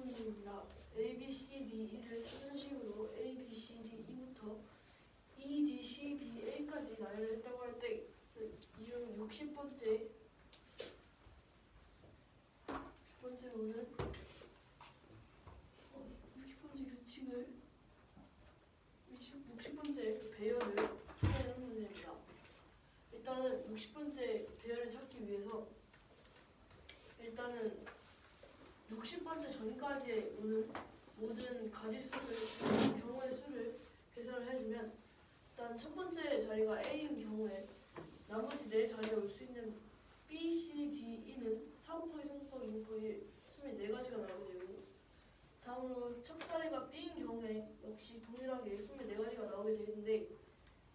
문제입니다. A, B, C, D, E를 사전식으로 A, B, C, D, E부터 E, D, C, B, A까지 나열했다고 할 때 이 중 60번째 문은 60번째 규칙을 60번째 배열을 찾아내는 문제입니다. 일단은 60번째 배열을 찾기 위해서 일단은 60번째 전까지에 오는 모든 가지수를 경우의 수를 계산을 해주면 일단 첫 번째 자리가 A인 경우에 나머지 네 자리에 올 수 있는 B, C, D, E는 4 곱하기 3 곱하기 2 곱하기 24가지가 나오게 되고 다음으로 첫 자리가 B인 경우에 역시 동일하게 24가지가 나오게 되는데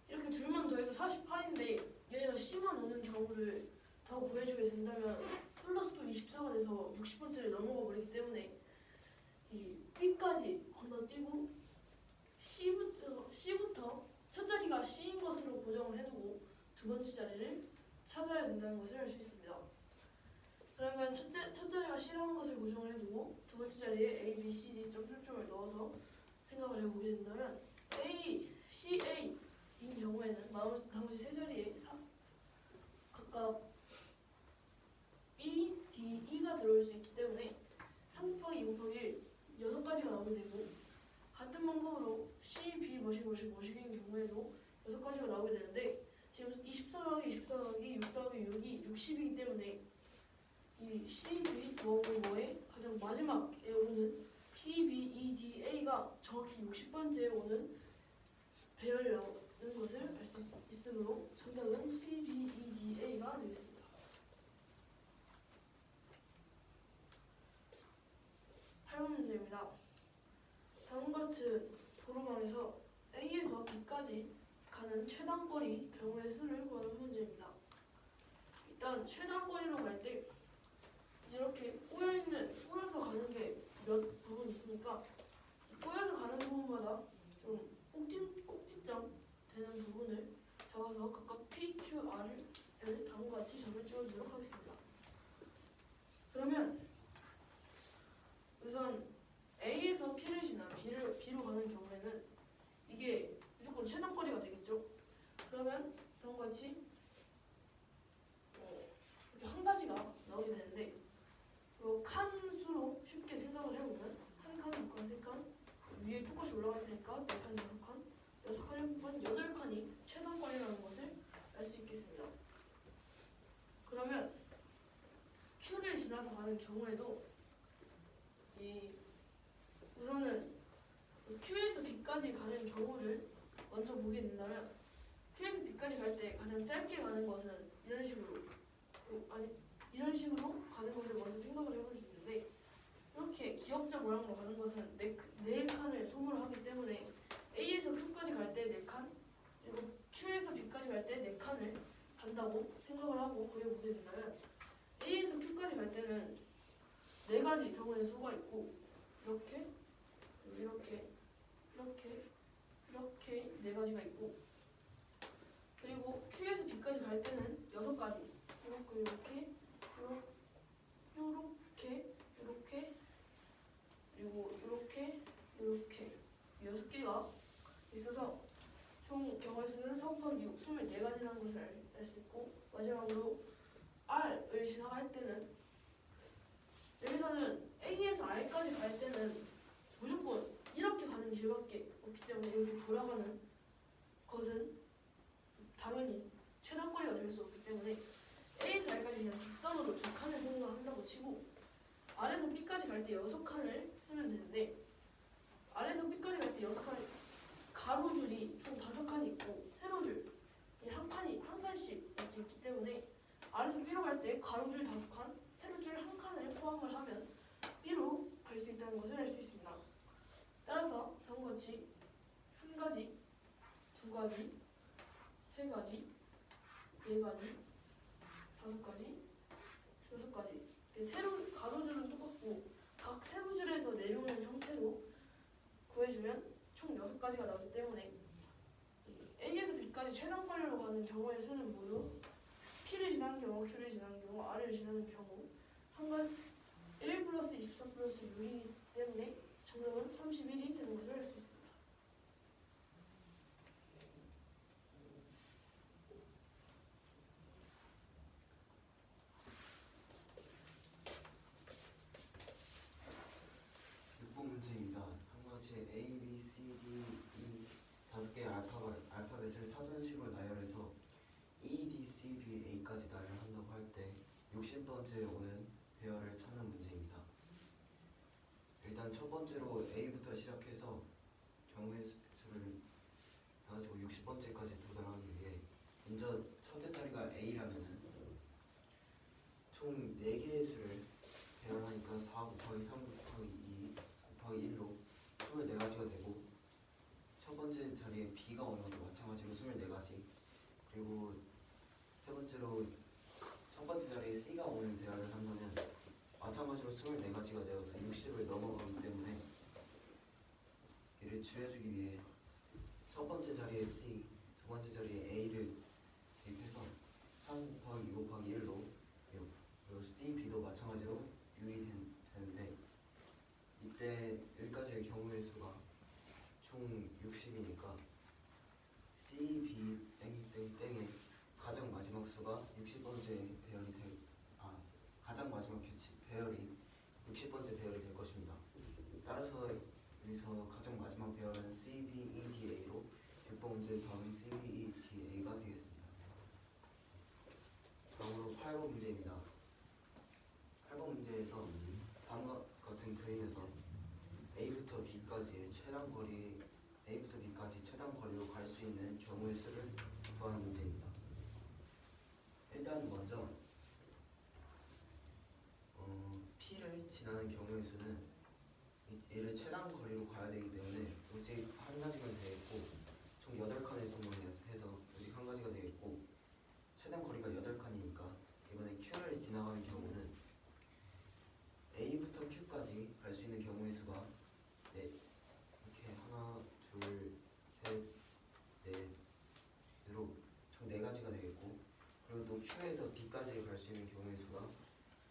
이렇게 둘만 더해도 48인데 얘네가 C만 오는 경우를 더 구해주게 된다면 플러스 또 24가 돼서 60번째를 넘어가 버리기 때문에 이 B까지 건너뛰고 C부터 첫 자리가 C인 것으로 고정을 해두고 두 번째 자리를 찾아야 된다는 것을 알 수 있습니다. 그러면 첫 자리가 C라는 것을 고정을 해두고 두 번째 자리에 A, B, C, D 점점점을 넣어서 생각을 해보게 된다면 A, C, A 인 경우에는 나머지 세 자리에 각각 B, D, E가 들어올 수 있기 때문에 3 곱하기 2 곱하기 1 6가지가 나오게 되고 같은 방법으로 C, B 뭐식인 경우에도 6가지가 나오게 되는데 지금 24 더하기 24 더하기 6 더하기 6이 60이기 때문에 이 C, B 뭐에 가장 마지막에 오는 C, B, E, D, A가 정확히 60번째에 오는 배열이라는 것을 알 수 있으므로 정답은 C, B, E, D, A가 되겠습니다. 8번 문제입니다. 다음과 같은 도로망에서 A에서 B까지 가는 최단거리 경우의 수를 구하는 문제입니다. 일단 최단거리로 갈 때 이렇게 꼬여서 가는 게 몇 부분 있으니까 꼬여서 가는 부분마다 좀 꼭지점 되는 부분을 잡아서 각각 P, Q, R을 다음과 같이 점을 찍어주도록 하겠습니다. 그러면 우선 A에서 B로 가는 경우에는 이게 무조건 최단거리가 되겠죠. 그러면 이런과 같이 이렇게 한 가지가 나오게 되는데 이 칸수로 쉽게 생각을 해보면 한 칸, 두 칸, 세 칸 위에 똑같이 올라갈 테니까 4칸, 6칸 6칸을 보면 8칸이 최단거리라는 것을 알 수 있겠습니다. 그러면 Q를 지나서 가는 경우에도 우선은 Q에서 B까지 가는 경우를 먼저 보게 된다면 Q에서 B까지 갈 때 가장 짧게 가는 것은 이런 식으로 가는 것을 먼저 생각을 해볼 수 있는데 이렇게 기역자 모양으로 가는 것은 네 칸을 소모하기 때문에 A에서 Q까지 갈 때 4칸 그리고 Q에서 B까지 갈 때 4칸을 간다고 생각을 하고 구해보게 된다면 A에서 Q까지 갈 때는 4가지 경우의 수가 있고 이렇게 4가지가 있고 그리고 Q에서 B까지 갈 때는 6가지 이렇게 그리고 이렇게 6개가 있어서 총 경우의 수는 4 곱하기 6, 24가지라는 것을 알 수 있고 마지막으로 R을 지나갈 때는 여기서는 A에서 R까지 갈 때는 무조건 이렇게 가는 길밖에 없기 때문에 이렇게 돌아가는 것은 당연히 최단거리가 될 수 없기 때문에 A에서 R까지 그냥 직선으로 2칸을 생각한다고 치고 R에서 B까지 갈 때 6칸을 쓰면 되는데 R에서 B까지 갈 때 6칸 가로줄이 총 5칸이 있고 세로줄이 한 칸씩 이렇게 있기 때문에 R에서 B로 갈 때 가로줄 5칸, 세로줄 1칸을 포함을 하면 B로 갈 수 있다는 것을 알 수 있습니다. 따라서 다음과 같이 1가지, 2가지, 3가지, 4가지, 5가지, 6가지 가로줄은 똑같고 각 세로줄에서 내려오는 형태로 구해주면 총 6가지가 나오기 때문에 A에서 B까지 최단거리로 가는 경우의 수는 모두 P를 지나는 경우, Q를 지나는 경우, R을 지나는 경우 1 플러스 24 플러스 6이기 때문에 정답은 31이 되는 것을 알 수 있습니다. 문제입니다. 다음과 같이 A, B, C, D, E 다섯 개의 알파벳을 사전식으로 나열해서 E, D, C, B, A까지 나열한다고 할 때 60번째에 오는 배열을 찾는 문제입니다. 일단 첫 번째로 A부터 시작해서 경우의 수를 가지고 60번째까지 도달하기 위해 먼저 첫째 자리가 A라면은 총 4개의 수를 배열하니까 4 곱하기 3 곱하기 2 곱하기 1로 24가지가 되고, 첫 번째 자리에 B가 오는 것도 마찬가지로 24가지, 그리고 세 번째로 첫 번째 자리에 C가 오는 배열을 한다면 마찬가지로 24가지가 되어서 60을 넘어가기 때문에 이를 줄여주기 위해 첫 번째 자리에 C, 두 번째 자리에 A를 대입해서 3 곱하기 2 곱하기 1로 6, 그리고 C, B도 마찬가지로 6이 되는데, 이때 여기까지의 경우의 수가 총 60이니까 C, B, 땡땡땡의 가장 마지막 수가 60번째 배열이 가장 마지막 배열이 60번째 배열이 될 것입니다. 따라서 여기서 가장 마지막 배열은 C, B, E, D, A로 6번 문제의 답은 C, B, E, D, A가 되겠습니다. 다음으로 8번 문제입니다. 8번 문제에서 다음과 같은 그림에서 A부터 B까지의 최단 거리, A부터 B까지 최단 거리로 갈 수 있는 경우의 수를 구하는 문제입니다. 일단 먼저 P를 지나는 경우의 수는 얘를 최단 거리로 가야 되기 때문에 오직 한 가지만 되겠고, 총 8칸의 소문을 해서 오직 한 가지가 되겠고, 최단 거리가 8칸이니까 이번에 Q를 지나가는 경우는 A부터 Q까지 갈 수 있는 경우의 수가 이렇게 하나, 둘, 셋, 넷으로 총 4가지가 되겠고, 그리고 또 Q에서 B까지 갈 수 있는 경우의 수가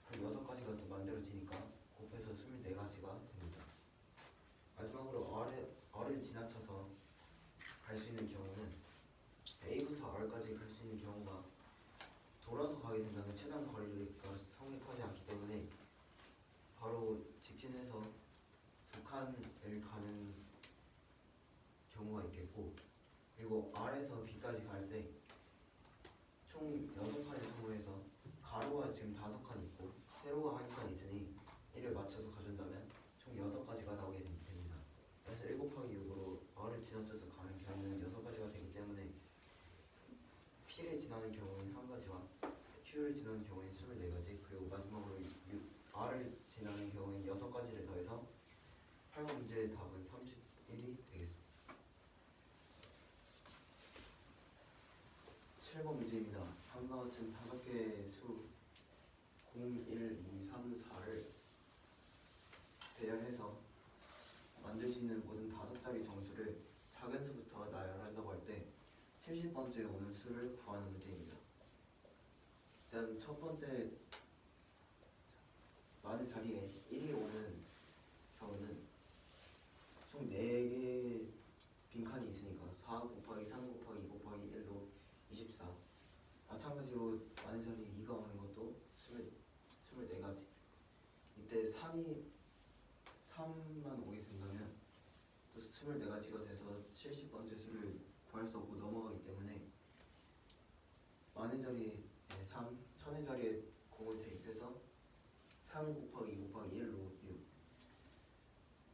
한 6가지가 또 만들어지니까 곱해서 24가지가 됩니다. 마지막으로 R을 지나쳐서 갈 수 있는 경우는 A부터 R까지 갈 수 있는 경우가 돌아서 가게 된다면 최단 거리가 성립하지 않기 때문에 바로 직진해서 2칸을 가는 경우가 있겠고, 그리고 R에서 B까지 갈 때 총 6칸을 소모해서 가로가 지금 5칸 있고 세로가 1칸 있으니 이를 맞춰서 가준다면 총 6가지가 나오게 됩니다. 그래서 1 곱하기 6으로 R을 지나쳐서 가는 경우는 6가지가 되기 때문에 P를 지나는 경우는 1가지와 Q를 지나는 경우는 24가지, 그리고 마지막으로 R을 지나는 경우는 6가지를 더해서 8번 문제의 답은 31이 되겠습니다. 7번 문제입니다. 다음과 같은 5개의 수 0, 1, 2, 3, 4를 배열해서 만들 수 있는 모든 5자리 정수를 작은 수부터 나열한다고 할 때 70번째에 오는 수를 구하는 문제입니다. 일단 첫 번째 많은 자리에 1이 오는 경우는 총 4개의 빈칸이 있으니까 4 곱하기 3 곱하기 2 곱하기 1로 24. 마찬가지로 많은 자리에 2가 오는 것도 24가지. 이때 3만 오게 된다면 또 24가지가 돼서 70번째 수를 구할 수 없고 넘어가기 때문에 많은 자리에 3, 천의 자리에 0을 대입해서 3 곱하기 2 곱하기 1로 6.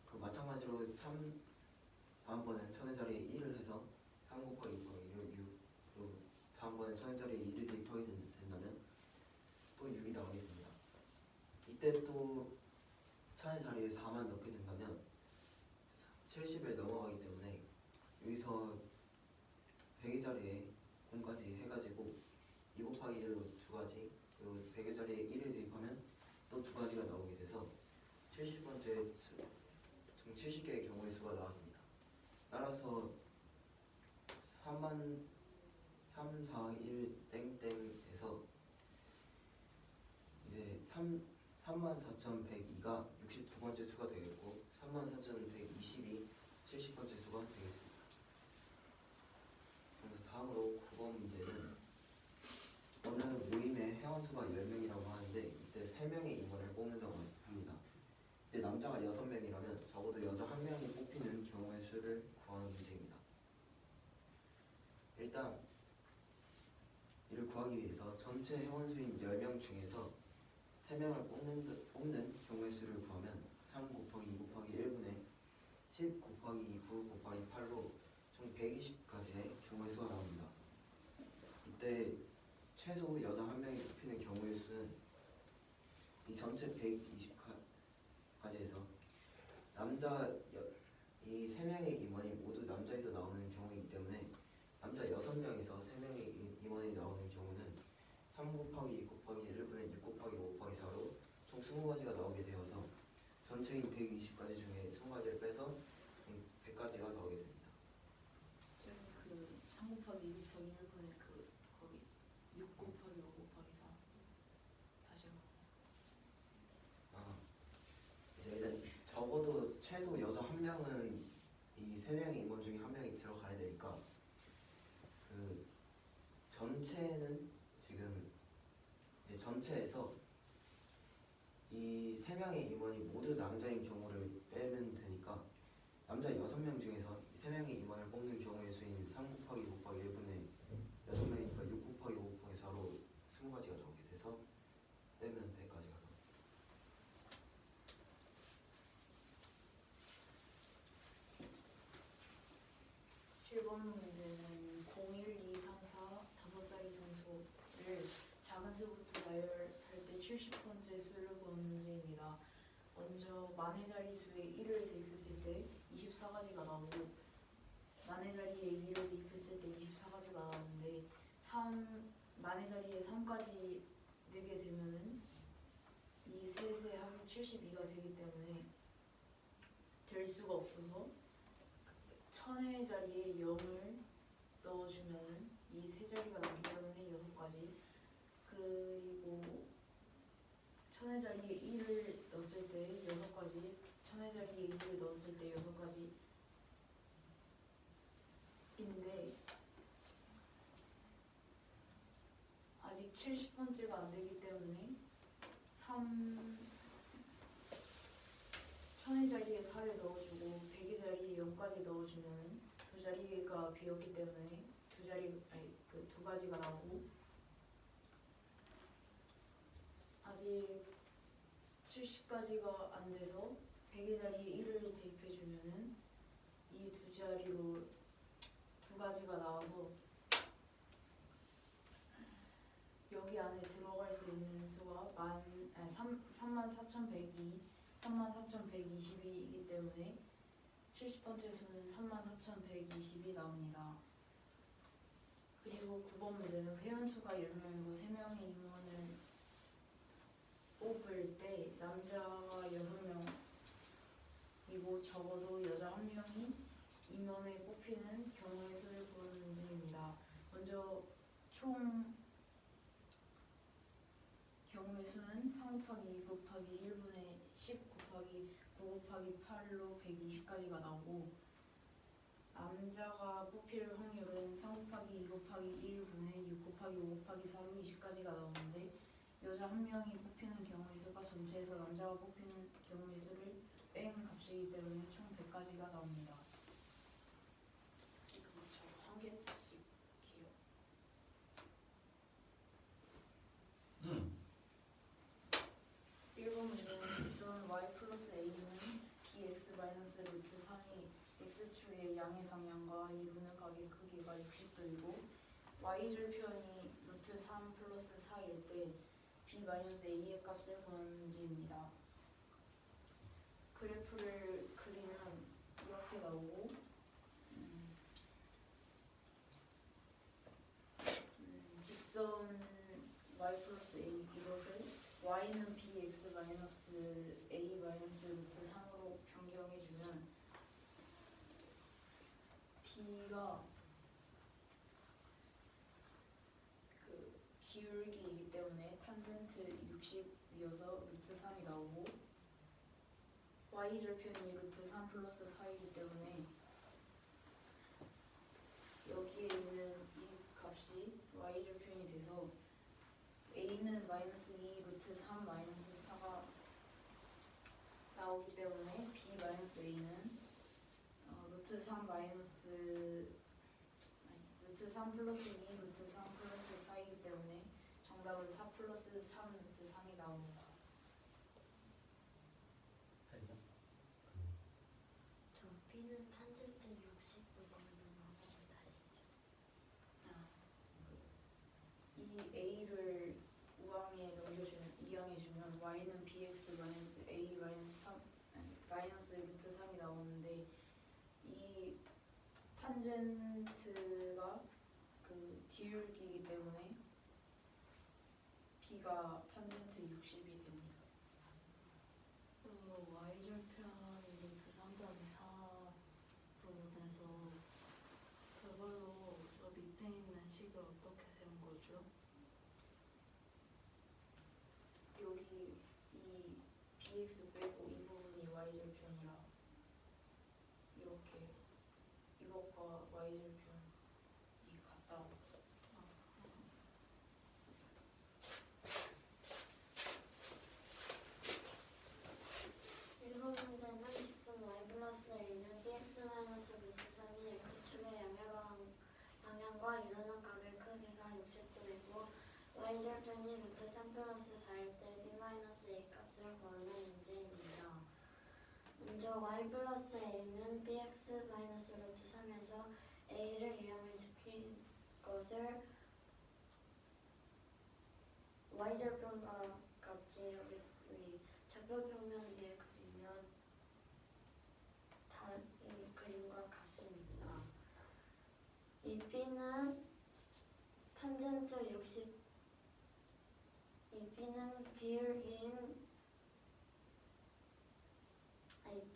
그리고 마찬가지로 다음번엔 천의 자리에 1을 해서 3 곱하기 2 곱하기 1로 6. 그리고 다음번엔 천의 자리에 2를 대입하게 된다면 또 6이 나오게 됩니다. 이때 또 천의 자리에 4만 넣게 된다면 70에 넘어가기 때문에 여기서 100의 자리에 0까지 해가지고 2 곱하기 1로 2가지, 그리고 100의 자리에 1을 대입하면 또 2가지가 나오게 돼서 70번째 총 70개의 경우의 수가 나왔습니다. 따라서 3, 4, 1 땡땡에서 이제 34,102가 69번째 수가 되겠고, 194,120이 70번째 수가 되겠습니다. 그래서 다음으로 9번 문제는 어느 모임의 회원수가 10명이라고 하는데 이때 3명의 임원을 뽑는다고 합니다. 이때 남자가 6명이라면 적어도 여자 1명이 뽑히는 경우의 수를 구하는 문제입니다. 일단 이를 구하기 위해서 전체 회원수인 10명 중에서 3명을 뽑는 경우의 수를 구하면 3 곱하기 2 곱하기 1분의 10 곱하기 2, 9 곱하기 8로 총 120까지의 경우의 수가 나옵니다. 이때 최소 여자 1명이 뽑히는 경우의 수는 이 전체 120까지에서 이 3명의 임원이 모두 남자에서 나오는 경우이기 때문에 남자 6명에서 3명의 임원이 나오는 경우는 3 곱하기 2 곱하기 1분의 6 곱하기 5 곱하기 4로 총 20가지가 나오게 되어서 전체인 120가지 중에 20가지를 빼서 총 100가지가 나오게 됩니다. 저기 그 3 곱하기 2 곱하기 1분의 거기 6 곱하기 5 곱하기 4 다시 이제 일단 적어도 최소 여자 1명은 이 3명의 임원 중에 1명이 들어가야 되니까 그 전체는 지금 이제 전체에서 이 3명의 임원이 모두 남자인 경우를 빼면 되니까 남자 6명 중에서 이 3명의 임원을 뽑는 경우의 수인 3 곱하기 2 곱하기 1분의 6명이니까 6 곱하기 5 곱하기 4로 20가지가 나오게 돼서 빼면 100가지가 나옵니다. 7번 문제는 0, 1, 2, 3, 4 5자리 정수를 작은 수부터 나열할 때 70번째 수를 구하는 문제입니다. 먼저 만의 자리수에 1을 대입했을 때 24가지가 나오고 만의 자리에 2를 대입했을 때 24가지가 나오는데 만의 자리에 3까지 내게 되면은 이 셋의 합이 72가 되기 때문에 될 수가 없어서 천의 자리에 0을 넣어주면 이 세 자리가 나오기 때문에 6가지, 그리고 천의 자리에 1을 넣었을 때 6가지, 천의 자리에 2를 넣었을 때 6가지인데 아직 70번째가 안 되기 때문에 천의 자리에 4를 넣어주고 100의 자리에 0까지 넣어주면 두 자리가 비었기 때문에 두 가지가 나오고 아직 70가지가 안 돼서 100의 자리에 1을 대입해주면은 이 두 자리로 두 가지가 나와서 여기 안에 들어갈 수 있는 수가 34,102, 34,122이기 때문에 70번째 수는 34,120이 나옵니다. 그리고 9번 문제는 회원수가 10명이고 3명의 임원을 뽑을 때 남자가 6명이고 적어도 여자 1명이 임원에 뽑히는 경우의 수를 구하는 문제입니다. 먼저 총 경우의 수는 3 곱하기 2 곱하기 1분의 10 곱하기 9 곱하기 8로 120까지가 나오고 남자가 뽑힐 확률은 3 곱하기 2 곱하기 1분의 6 곱하기 5 곱하기 4로 20까지가 나오는데 여자 1명이 뽑히는 경우의 수가 전체에서 남자가 뽑히는 경우의 수를 뺀 값이기 때문에 총 100가지가 나옵니다. 이거 저 한 개씩 기억. 1번 문제는 직선 y 플러스 a는 dx 마이너스 루트 3이 x축의 양의 방향과 이루는 각의 크기가 60도이고 y절편이 루트 3 플러스 4일 때 b 마이너스 a의 값을 구하는 문제입니다. 그래프를 그리면 이렇게 나오고 직선 y 플러스 a 이것을 y는 bx 마이너스 a 마이너스 루트 3으로 변경해주면 b가 그 기울기이기 때문에 탄젠트 60이어서 루트 3이 나오고 y절편이 루트 3 플러스 4이기 때문에 여기에 있는 이 값이 y절편이 돼서 a는 마이너스 2 루트 3 마이너스 4가 나오기 때문에 b 마이너스 a는 루트 3 마이너스 루트 3 플러스 2 루트 3 플러스 4이기 때문에 정답은 4 플러스 3 루트 3이 나옵니다. 아니요. 저 B는 탄젠트 60도 그러면 한번 다시 이 a를 우항에 넘겨주면 이항해주면 y는 bx 마이너스 a 마이너스 3 마이너스 루트 3이 나오는데 이 탄젠트가 그 기울기이기 때문에 b가 탄젠트 60이 됩니다. y절편 루트 3점이 4 부분에서 그걸로 저 밑에 있는 식을 어떻게 세운 거죠? 여기 이 bx 빼고 이 부분이 y절편이라 이렇게 이것과 y절편이 같다고 했습니다. 일본 문제는 직선 y 플러스 a는 bx 마이너스 루트 3이 x축의 방향과 이루는 각의 크기가 60도이고 y절편이 루트 3 플러스 4일 때 b 마이너스 a 값을 구하는 문제입니다. 먼저 y 플러스 a는 bx 마이너스 루트 3에서 a를 이항시킨 것을 y절편과 같이 여기 좌표평면 위에 그리면 이 그림과 같습니다. 이 b는 탄젠트 60, 이 b는 기울기인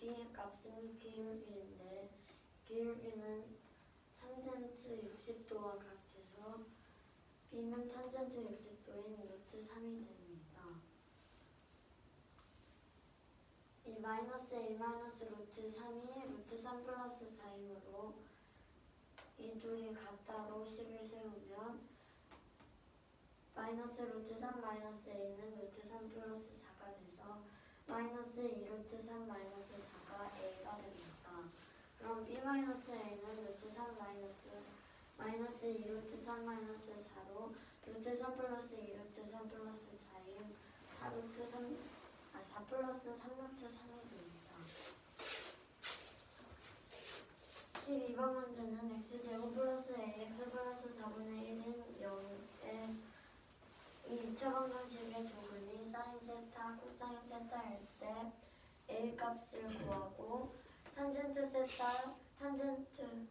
b의 값은 기울기인데 기울기는 탄젠트 60도와 같아서 b는 탄젠트 60도인 루트 3이 됩니다. 이 마이너스 a 마이너스 루트 3이 루트 3 플러스 4이므로 이 둘이 같다로 식을 세우면 마이너스 루트 3 마이너스 a는 루트 3 플러스 4가 돼서 마이너스 2 루트 3 마이너스 4가 a가 됩니다. 그럼 b 마이너스 a는 루트 3 마이너스 2 루트 3 마이너스 4로 루트 3 플러스 2 루트 3 플러스 4인 4 루트 4 플러스 3 루트 3이 됩니다. 12번 문제는 x제곱 플러스 ax 플러스 4분의 1인 0의 이 2차 방정식의 도근이 사인 세타, 코사인 세타일 때 a 값을 구하고 탄젠트 세타, 탄젠트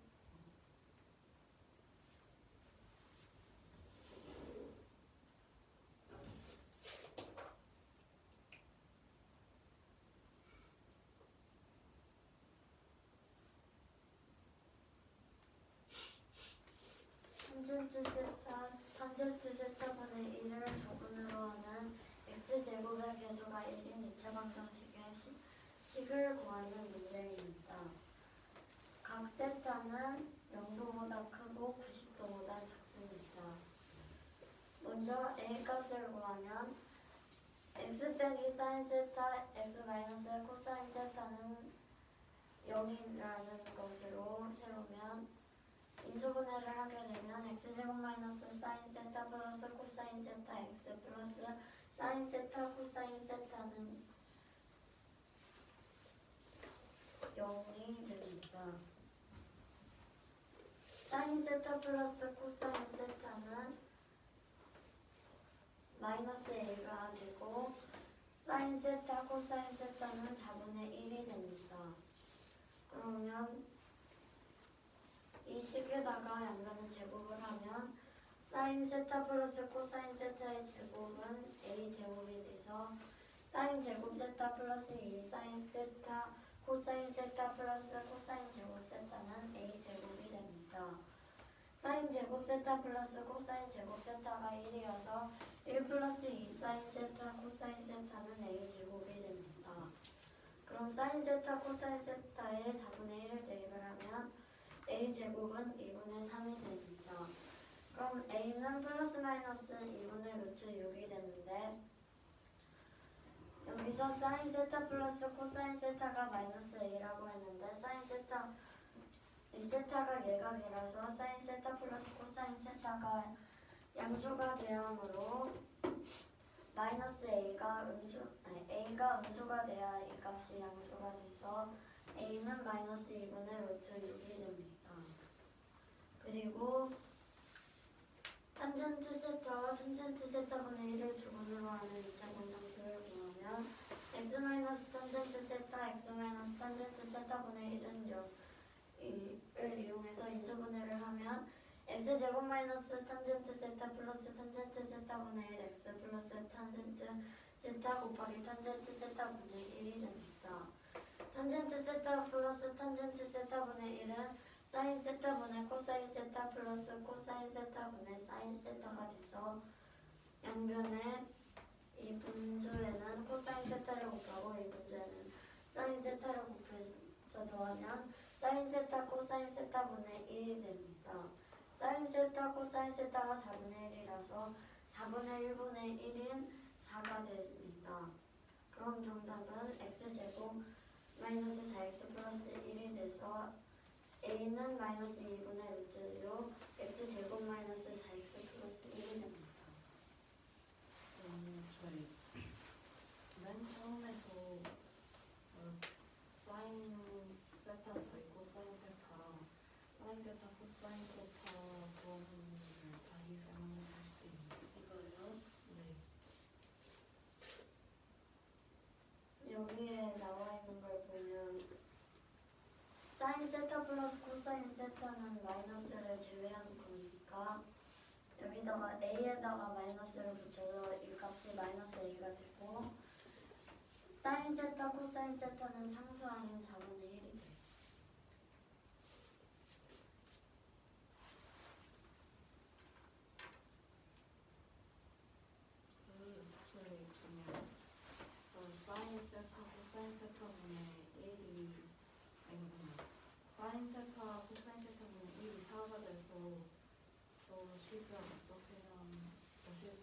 탄젠트 세타분의 1을 조분으로 하는 x제곱의 계수가 1인 2차 방정식의 식을 구하는 문제입니다. 각 세타는 0도보다 크고 90도보다 작습니다. 먼저 a 값을 구하면 x 빼기 사인 세타, x 마이너스 코사인 세타는 0이라는 것으로 세우면 인수분해를 하게 되면 x제곱 마이너스 사인 세타 플러스 코사인 세타 x 플러스 사인 세타 코사인 세타는 0이 됩니다. 사인 세타 플러스 코사인 세타는 마이너스 a가 되고 사인 세타 코사인 세타는 4분의 1이 됩니다. 그러면 이 식에다가 양변을 제곱을 하면 사인 세타 플러스 코사인 세타의 제곱은 a 제곱이 돼서 사인 제곱 세타 플러스 2 사인 세타 코사인 세타 플러스 코사인 제곱 세타는 a 제곱이 됩니다. 사인 제곱 세타 플러스 코사인 제곱 세타가 1이어서 1 플러스 2 사인 세타 코사인 세타는 a 제곱이 됩니다. 그럼 사인 세타 코사인 세타의 4분의 1을 대입을 하면 a 제곱은 2분의 3이 됩니다. 그럼 a는 플러스 마이너스 2분의 루트 6이 되는데 여기서 사인 세타 플러스 코사인 세타가 마이너스 a라고 했는데 사인 세타 이 세타가 예각이라서 사인 세타 플러스 코사인 세타가 양수가 되므로 마이너스 a가 음수가 돼야 이 값이 양수가 돼서 a는 마이너스 2분의 루트 6이 됩니다. 그리고 탄젠트 세타와 탄젠트 세타분의 1을 두 분으로 하는 2차 공정표를 구하면 x 마이너스 탄젠트 세타 x 마이너스 탄젠트 세타분의 1은 을 이용해서 인수분해를 하면 x 제곱 마이너스 탄젠트 세타 플러스 탄젠트 세타분의 1 x 플러스 탄젠트 세타 곱하기 탄젠트 세타분의 1이 됩니다. 탄젠트 세타 플러스 탄젠트 세타분의 1은 사인 세타분의 코사인 세타 플러스 코사인 세타분의 사인 세타가 돼서 양변에 이 분수에는 코사인 세타를 곱하고 이 분수에는 사인 세타를 곱해서 더하면 사인 세타 코사인 세타분의 1이 됩니다. 사인 세타 코사인 세타가 4분의 1이라서 4분의 1분의 1인 4가 됩니다. 그럼 정답은 x제곱 마이너스 4x 플러스 1이 돼서 a는 마이너스 2분의 루트 6 x제곱 마이너스 4x 플러스 1이 됩니다. 저희 맨 처음에서 사인 세타 있고 사인 세타 코사인 세타 그거는 다시 설명해 줄 수 있나요? 이거요. 네. 여기에 나와 있는 걸 보면 사인 세타 플러스 코사인 세타는 마이너스를 제외한 거니까 여기다가 a에다가 마이너스를 붙여서 이 값이 마이너스 a가 되고 사인 세타 코사인 세타는 상수항인 4분의 1이 돼요. 저희 그냥 사인 세타 코사인 세타분의 1이 아니구나. 사인 세타 코사인 세타분의 1이 4가 돼서 저 식을 어떻게 하면 저 식을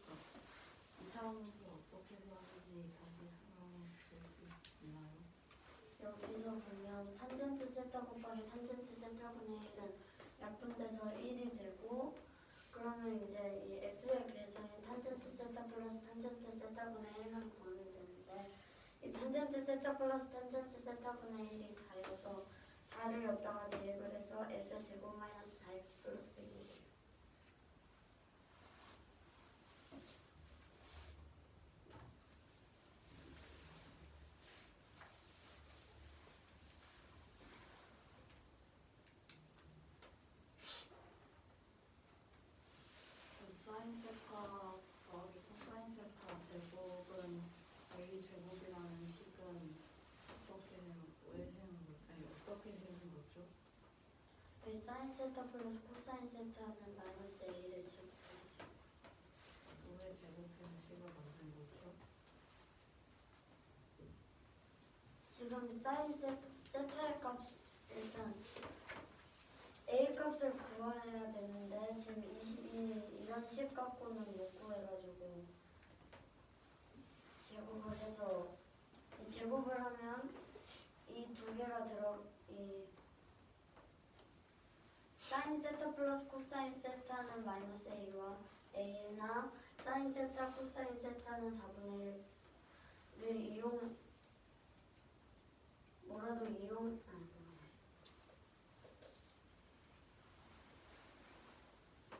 2차원으로 어떻게 구하는지 다시 설명해 줄 수 있나요? 여기서 보면 탄젠트 세타 곱하기 탄젠트 세타분의 1은 약분돼서 1이 되고 그러면 이제 이 x의 계수인 탄젠트 세타 플러스 탄젠트 세타분의 1만 구하면 되는데 이 탄젠트 세타 플러스 탄젠트 세타분의 1이 4여서 4를 여기다가 대입을 해서 x제곱 마이너스 4x 플러스 1이 돼요. 사인 세타 더하기 코사인 세타 제곱은 a 제곱이라는 식은 어떻게 되는 거죠? 이 사인 세타 플러스 코사인 세타는 마이너스 a를 제곱해주세요. 왜 제곱해서 식을 만든 거죠? 지금 사인 세타의 값 일단 a 값을 구해야 되는데 지금 이런 식 갖고는 못 구해가지고 제곱을 해서 이 제곱을 하면 이 두 개가 이 사인 세타 플러스 코사인 세타는 마이너스 a와 a나 사인 세타 코사인 세타는 4분의 1을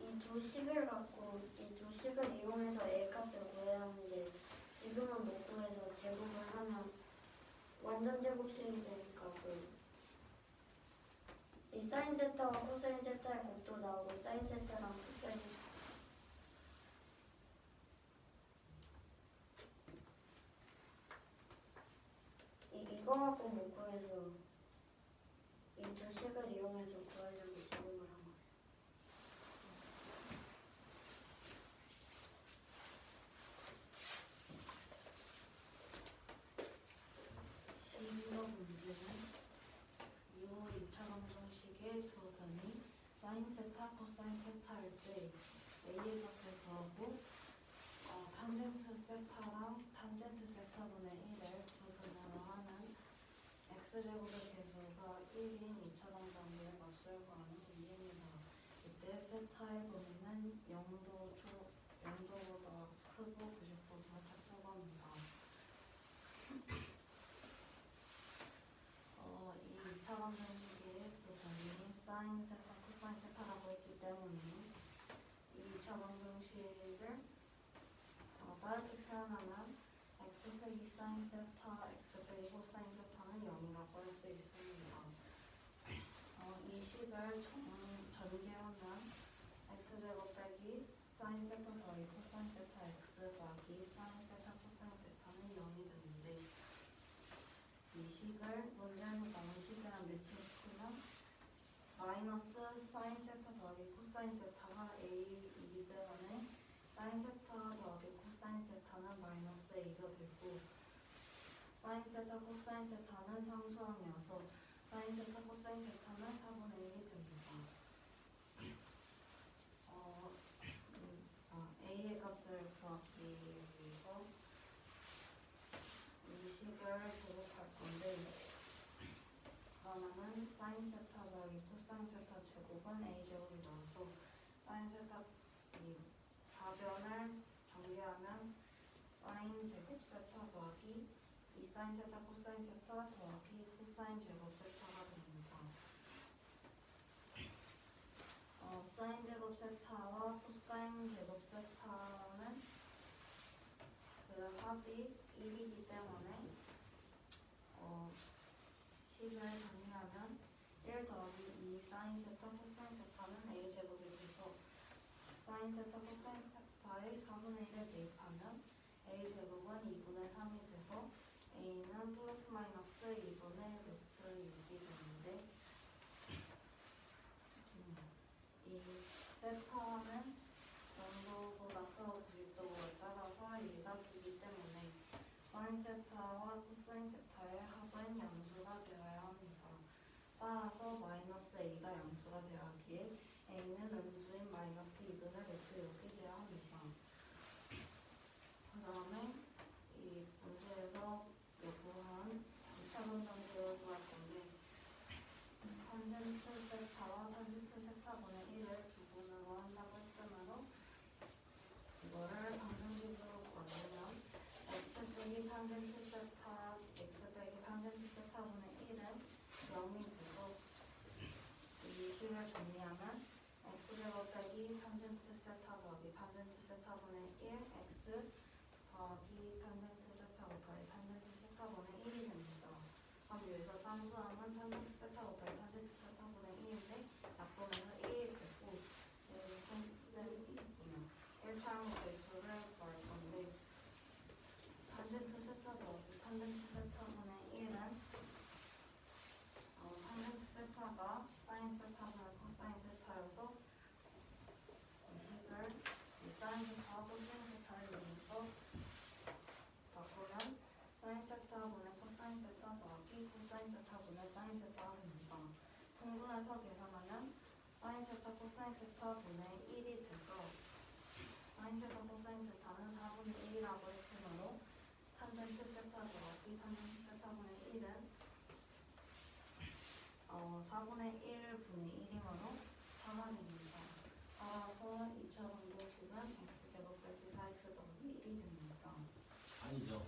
이 두 식을 갖고 이 두 식을 이용해서 a 값을 구해야 하는데 지금은 못 구해서 제곱을 하면 완전 제곱식이 되니까 이 사인 세타와 코사인 세타의 곱도 나오고 사인 세타랑 코사인 이거 갖고 못 구해서 이 두 식을 이용해서 구하려고 제곱을 한 거예요. 식이라고 코사인 세타일 때 A의 값을 구하고 탄젠트 세타랑 탄젠트 세타분의 1을 부분으로 하는 x제곱의 개수가 1인 2차 방정식의 값을 구하는 문제입니다. 이때 세타의 범위는 0도보다 크고 90도보다 작다고 합니다. 이 2차 방정식의 그 범위 사인 세타, 코사인 세타라고 했기 때문에 이 2차 방정식을 다르게 표현하면 x 빼기 사인 세타, x 빼기 코사인 세타는 0이라고 할 수 있습니다. 이 식을 전개하면 x제곱 빼기 사인 세타 더하기 코사인 세타 x 더하기 사인 세타 코사인 세타는 0이 되는데 이 식을 문제에서 나온 식이랑 매칭시키면 마이너스 사인 세타 더하기 코사인 세타가 a이기 때문에 사인 세타 더하기 코사인 세타는 마이너스 a가 되고 사인 세타 코사인 세타는 상수항이어서 사인 세타 코사인 세타는 4분의 1이 됩니다. a의 값을 구하기 위해서 이 식을 제곱할 건데 그러면은 사인 세타 더하기 코사인 세타 제곱은 a 제곱이 나와서 사인 세타 이 좌변을 전개하면 사인 제곱 세타 더하기 이 사인 세타 코사인 세타 더하기 코사인 제곱 세타가 됩니다. 사인 제곱 세타와 코사인 제곱 세타는 그 합이 1이기 때문에 식을 정리하면 1 더하기 2 사인 세타 코사인 세타는 a 제곱이 돼서 사인 세타 코사인 세타의 4분의 1을 대입하면 a 제곱은 2분의 3이 돼서 a는 플러스 마이너스 2분의 루트 6이 되는데 이 세타는 0도보다 크고 90도보다 작아서 일각이기 때문에 사인 세타와 코사인 세타의 합은 양수가 되어야 합니다. 따라서 마이너스 a가 양수가 되어야 하기에 a는 음수인 마이너스 2분의 루트 이렇게 돼야 합니다. 그 다음에 이 문제에서 요구한 2차 방정식을 구할 건데 탄젠트 세타와 탄젠트 세타분의 1을 두분으로 한다고 했으므로 이거를 방정식으로 구하려면 x 빼기 탄젠트 세타, x 빼기 탄젠트 세타분의 1은 0이 돼서 이 식을 정리하면 x제곱 빼기 탄젠트 세타 더하기 탄젠트 세타분의 1 x 더하기 탄젠트 세타 곱하기 탄젠트 세타분의 1이 됩니다. 그럼 여기서 상수함은 탄젠트 세타 곱하기 탄젠트 세타분의 1인데 약분해서 1이 되고 여기 탄젠트 1차항 배수를 구할 건데 탄젠트 세타 더하기 탄젠트 세타분의 1은 탄젠트 세타가 사인 세타분의 코사인 세타여서 이 식을 이 사인 세타와 코사인 세타를 이용해서 바꾸면 사인 세타분의 코사인 세타 더하기 코사인 세타분의 사인 세타가 됩니다. 통분해서 계산하면 사인 세타 코사인 세타분의 1이 돼서 사인 세타 코사인 세타는 4분의 1이라고 했으므로 탄젠트 세타 더하기 탄젠트 세타분의 1은 4분의 1 분의 1이므로 4가 됩니다. 따라서 2차 방정식은 x제곱 빼기 4x 더하기 1이 됩니다. 아니죠.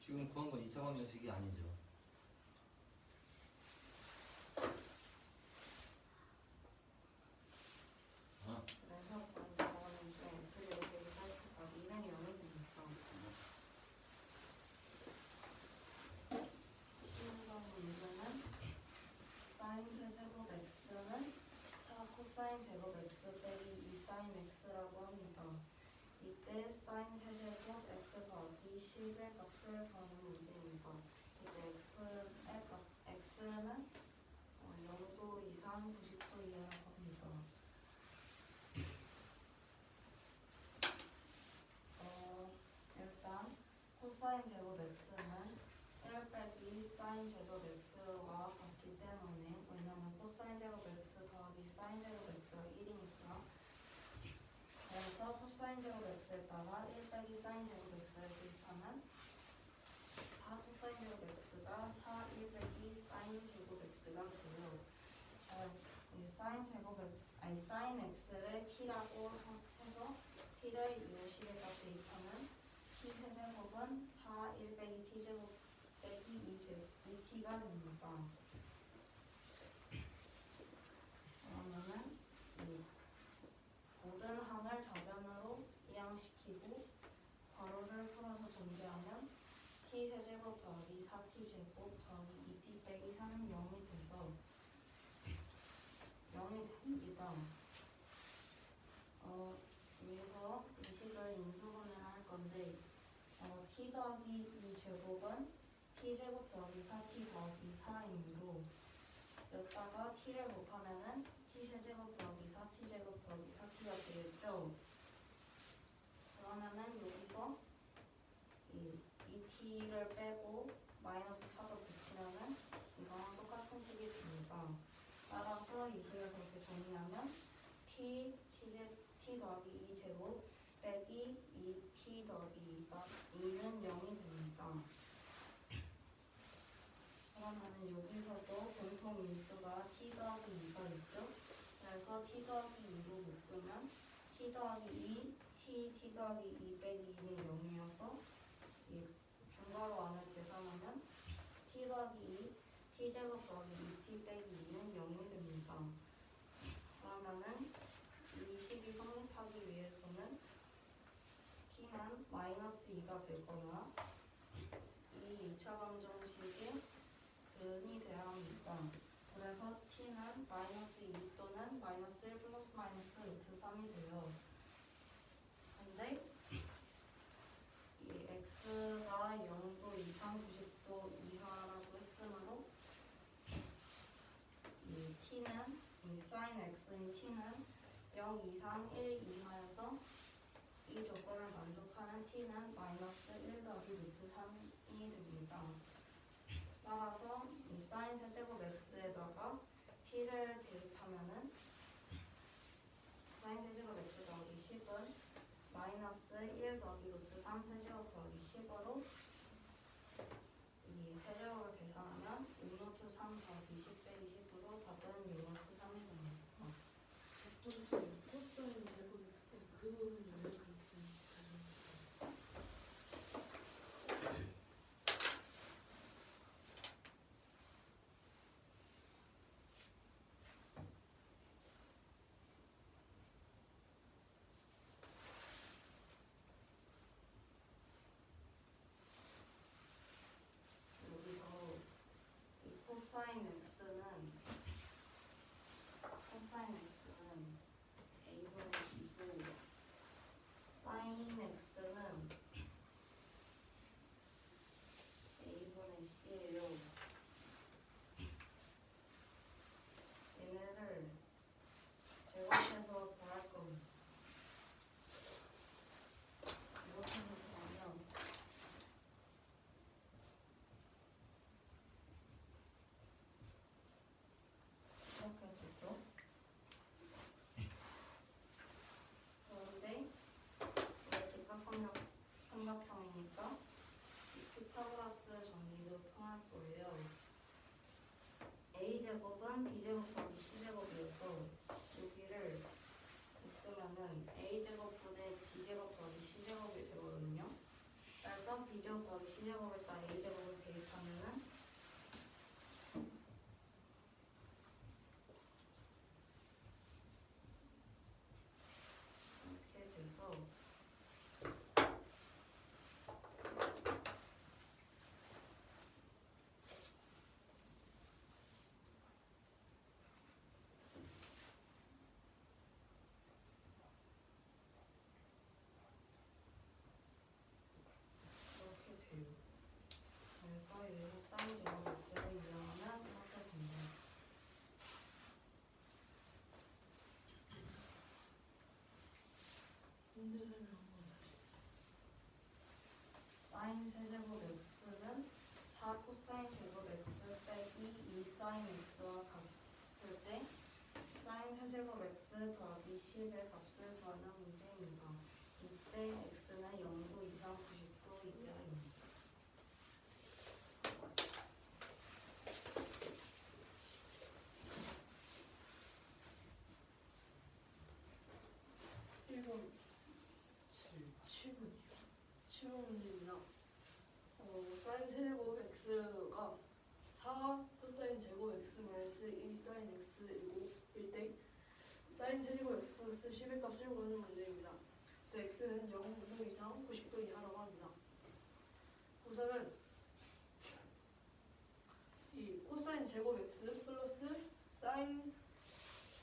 지금 구한 건 2차 방정식이 아니죠. 그래서 먼저 저거는 이제 x제곱 빼기 4x 더하기 2는 0이 됩니다. 시험관 문제는 사인 세제곱 x는 4 코사인 제곱 x 빼기 2 사인 x라고 합니다. 이때 사인 세제곱 x 더하기 10의 값을 구하는 문제입니다. 이때 x는 0도 이상 코사인 제곱 x는 1 빼기 사인 제곱 x와 같기 때문에, 왜냐면 코사인 제곱 x 더하기 사인 제곱 x가 1이니까. 그래서 코사인 제곱 x에다가 1 빼기 사인 제곱 x를 대입하면 4 코사인 제곱 x가 4 1 빼기 사인 제곱 x가 돼요. 이 사인 제곱 사인 x를 t라고 해서 t를 이 식에다 대입하면 t 세제곱은 4 1 빼기 t제곱 빼기 2t가 됩니다. 그러면은 이 모든 항을 저변으로 이항시키고 괄호를 풀어서 전개하면 t 세제곱 더하기 4t 제곱 더하기 2t 빼기 3은 0이 돼서 0이 됩니다. 여기서 이 식을 인수분해를 할 건데 t 더하기 2제곱은 t 제곱 더하기 4t 더하기 4이므로 여기다가 t를 곱하면은 t 세제곱 더하기 4t 제곱 더하기 4t가 되겠죠. 그러면은 여기서 이 2t를 빼고 마이너스 4도 붙이면은 이거랑 똑같은 식이 됩니다. 따라서 이 식을 그렇게 정리하면 t 더하기 2제곱 빼기 2t 더하기 2가 2는 0이 됩니다. 그러면은 여기서도 공통 인수가 t 더하기 2가 있죠. 그래서 t 더하기 2로 묶으면 t 더하기 2, t 더하기 2 빼기 2는 0이어서 이 중괄호 안을 계산하면 t 더하기 2, t제곱 더하기 2t 빼기 2는 0이 됩니다. 그러면은 이 식이 성립하기 위해서는 t는 마이너스 2가 되거나 이 2차 방정식의 근이 돼야 합니다. 그래서 t는 마이너스 2 또는 마이너스 1 플러스 마이너스 루트 3이 돼요. 근데 이 x가 0도 이상 90도 이하라고 했으므로 이 t는 이 sin x인 t는 0 이상 1 이하여서 이 조건을 만족하는 t는 마이너스 1 더하기 루트 3이 됩니다. 따라서 이 sin 세제곱 x에다가 t를 대입하면은 sin 세제곱 x 더하기 10은 마이너스 1 더하기 루트 3 세제곱 더하기 10으로 이 세제곱을 계산하면 5루트 3 더하기 10 빼기 10으로 답은 6루트 3이 됩니다. 코사인 제곱 x 그 부분이 왜 그렇게 되는 여기서 이 코사인 x는 a분의 b고 사인 x는 a분의 c예요. 얘네를 제곱해서 더할 겁니다. 이렇게 해서 더하면 이렇게 됐죠. 그런데 이게 삼각형이니까 이 피타고라스 정리도 통할 거예요. a제곱은 b제곱 더하기 c제곱이어서 여기를 묶으면은 a제곱분의 b제곱 더하기 c제곱이 되거든요. 그래서 b제곱 더하기 c제곱에다 a제곱을 대입하면은 이렇게 돼서 이렇게 돼요. 그래서 여기서 사인 제곱 x를 이용하면 이렇게 됩니다. 문제 설명 한번 다시. 사인 세제곱 사인 x와 같을 때 사인 세제곱 x 더하기 10의 값을 구하는 문제입니다. 이때 x는 0도 이상 90도 이하입니다. 일번 7번이요. 7번 문제입니다. 사인 세제곱 x가 4 코사인 제곱 x 마이너스 1 사인 x이고 일때 사인 세제곱 x 플러스 10의 값을 구하는 문제입니다. 그래서 x는 0도 이상 90도 이하라고 합니다. 우선은 이 코사인 제곱 x 플러스 사인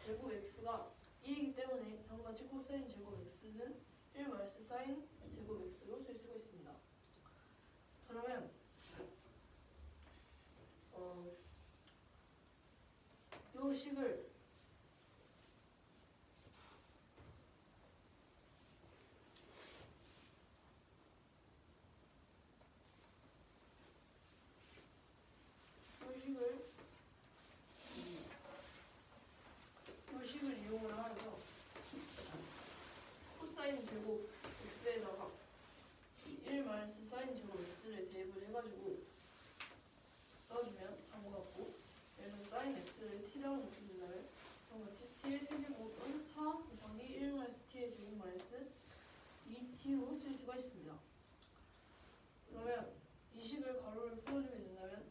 제곱 x가 1이기 때문에 다음과 같이 코사인 제곱 x는 1 마이너스 사인 제곱 x로 쓸 수가 있습니다. 그러면 요 식을 이용을 하여서 코사인 제곱 x에다가 1 마이너스 사인 제곱 x를 대입을 해가지고 써주면 다음과 같고, 그래서 사인 x를 t라고 놓게 된다면 다음같이 t의 세제곱은 4 곱하기 1 마이너스 t의 제곱 마이너스 2t로 쓸 수가 있습니다. 그러면 이 식을 가로를 풀어주게 된다면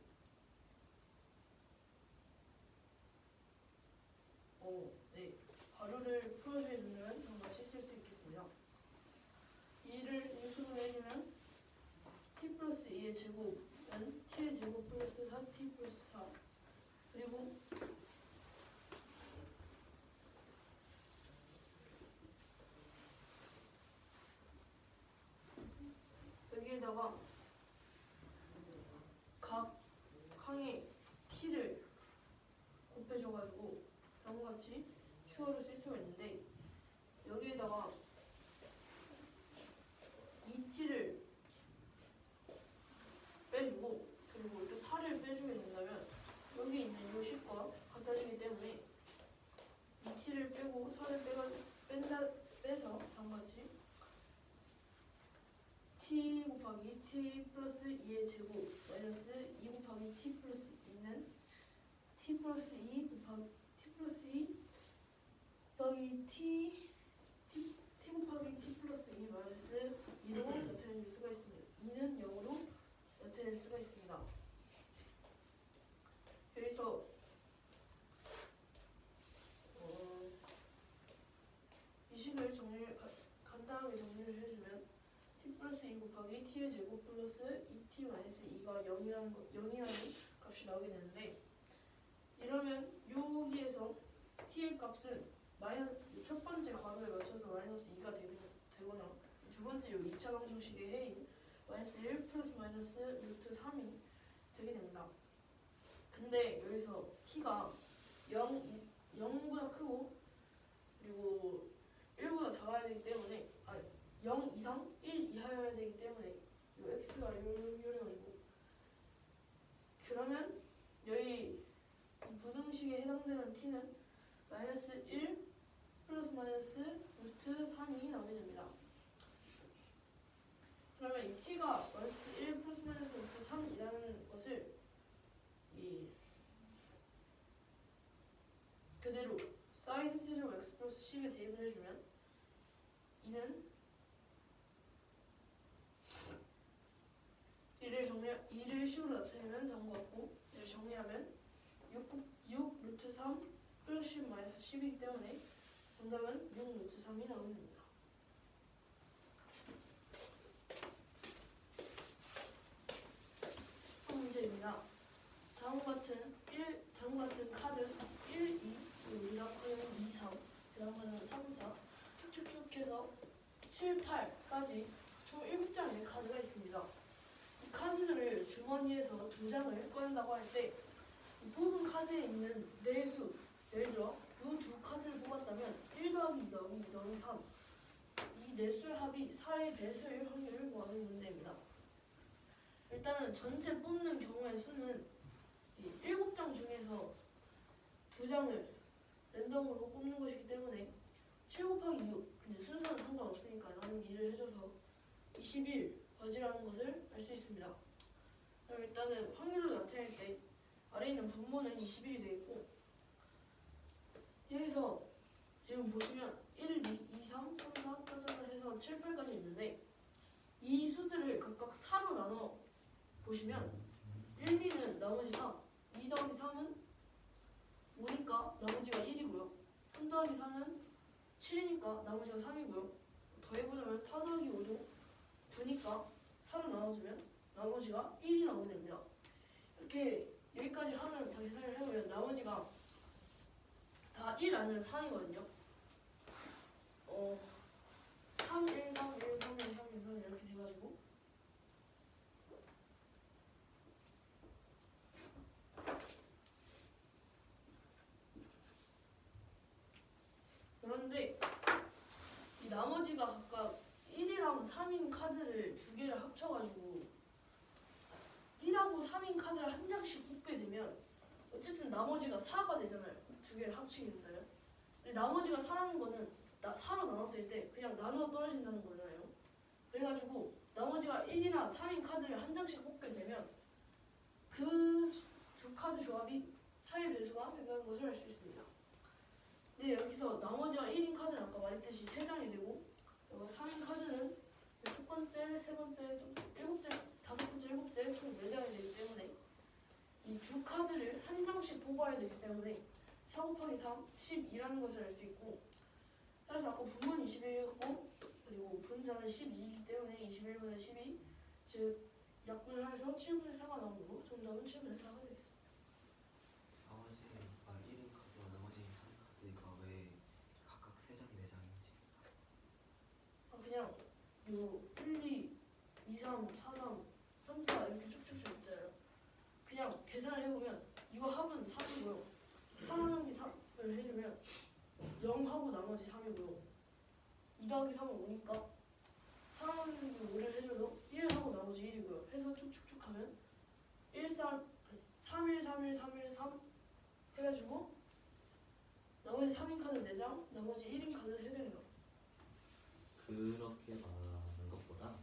가로를 풀어주게 된다면 다음같이 쓸 수 있겠습니다. 2를 인수분해 해주면 t 플러스 2의 제곱은 t의 제곱 플러스 4t 플러스 4 그리고 여기에다가 각 항에 t를 곱해줘가지고 다음과 같이 추가로 쓸 수가 있는데, 여기에다가 2t를 빼주고 그리고 또 4를 빼주게 된다면 여기 있는 요 식과 같아지기 때문에 2t를 빼고 4를 빼서 다음같이 t 곱하기 t 플러스 2의 제곱 마이너스 2 곱하기 t 플러스 2는 t 플러스 2 곱하기 t 플러스 2 곱하기 t 곱하기 t 플러스 2 마이너스 2로 나타낼 수가 있습니다. 2는 0으로 나타낼 수가 있습니다. 여기서 이 식을 간단하게 정리를 해주면 t 플러스 2 곱하기 t의 제곱 플러스 2t 마이너스 2가 0이라는 값이 나오게 되는데, 이러면 여기에서 t의 값은 첫 번째 가로에 맞춰서 마이너스 2가 되거나 두 번째 요 2차 방정식의 해인 마이너스 1 플러스 마이너스 루트 3이 되게 됩니다. 근데 여기서 t가 0보다 크고 그리고 1보다 작아야 되기 때문에 0 이상 1 이하여야 되기 때문에 요 x가 요래가지고, 그러면 여기 이 부등식에 해당되는 t는 마이너스 1 플러스 마이너스 루트 3이 나오게 됩니다. 그러면 이 t가 마이너스 1 플러스 마이너스 루트 3이라는 것을 그대로 사인 세제곱 x 플러스 10에 대입을 해주면 이를 식으로 나타내면 다음과 같고, 이를 정리하면 6 루트 3 플러스 10 마이너스 10이기 때문에 정답은 6 루트 3이 나오게 됩니다. 다음 문제입니다. 다음과 같은 카드 1, 2, 그리고 이라커는 2, 3, 그 다음은 3, 4 쭉쭉쭉 해서 7, 8까지 총 7장의 카드가 있습니다. 이 카드들을 주머니에서 2장을 꺼낸다고 할 때 뽑은 카드에 있는 내수, 예를 들어 이 두 카드를 뽑았다면 1 더하기 2 더하기 2 더하기 3, 이 내수의 합이 4의 배수일 확률을 구하는 문제입니다. 일단은 전체 뽑는 경우의 수는 이 7장 중에서 2장을 랜덤으로 뽑는 것이기 때문에 7 곱하기 6 근데 순서는 상관없으니까 나누기 2를 해줘서 21까지라는 것을 알 수 있습니다. 그럼 일단은 확률로 나타낼 때 아래에 있는 분모는 21이 되겠고 여기서 지금 보시면 1, 2, 2, 3, 3, 4, 짜자자 해서 7, 8까지 있는데 이 수들을 각각 4로 나눠 보시면 1, 2는 나머지 4, 2 더하기 3은 5니까 나머지가 1이고요. 3 더하기 4는 7이니까 나머지가 3이고요. 더해보자면 4 더하기 5도 9니까 4로 나눠주면 나머지가 1이 나오게 됩니다. 이렇게 여기까지 하면 다 계산을 해보면 나머지가 다 1 아니면 3이거든요. 3, 1, 3, 1, 3, 1, 3, 1, 3 이렇게 돼가지고 그런데 이 나머지가 각각 1이랑 3인 카드를 두 개를 합쳐가지고 1하고 3인 카드를 한 장씩 뽑게 되면 어쨌든 나머지가 4가 되잖아요. 두 개를 합치게 된다면. 근데 나머지가 4라는 거는 4로 나눴을 때 그냥 나누어 떨어진다는 거잖아요. 그래가지고 나머지가 1이나 3인 카드를 한 장씩 뽑게 되면 그 두 카드 조합이 4의 배수가 된다는 것을 알 수 있습니다. 근데 여기서 나머지가 1인 카드는 아까 말했듯이 3장이 되고 여기 3인 카드는 첫 번째, 세 번째, 일곱째, 다섯 번째, 일곱째 총 4장이 되기 때문에 이 두 카드를 한 장씩 뽑아야 되기 때문에 4 곱하기 3, 12라는 것을 알 수 있고 그래서 아까 분모는 21이었고 그리고 분자는 12이기 때문에 21분의 12 즉 약분을 해서 7분의 4가 나오므로 정답은 7분의 4가 되겠습니다. 나머지가 1인 카드와 나머지 3인 카드가 왜 각각 3장, 4장인지. 그냥 요 1, 2, 2, 3, 4, 3, 3, 4 이렇게 쭉쭉쭉 있잖아요. 그냥 계산을 해보면 이거 합은 3이고요. 4 나누기 3을 해주면 0하고 나머지 3이고요. 2 더하기 3은 5니까 4 나누기 5를 해줘도 1하고 나머지 1이고요. 해서 쭉쭉쭉 하면 1, 3, 3, 1, 3, 1, 3, 1, 3 해가지고 나머지 3인 카드 4장, 나머지 1인 카드 3장이요. 그렇게 말하는 것보다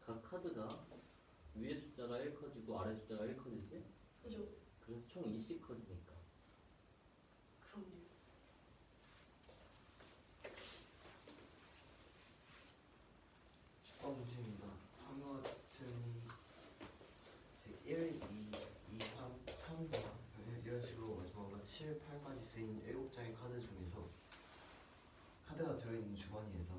각 카드가 위에 숫자가 1 커지고 아래 숫자가 1 커지지? 그죠? 그래서 총 2씩 커지니까. 그럼요. 문제입니다. 다음과 같은 즉 1, 2, 2, 3, 3과 이런 식으로 마지막으로 7, 8까지 쓰인 7장의 카드 중에서 카드가 들어있는 주머니에서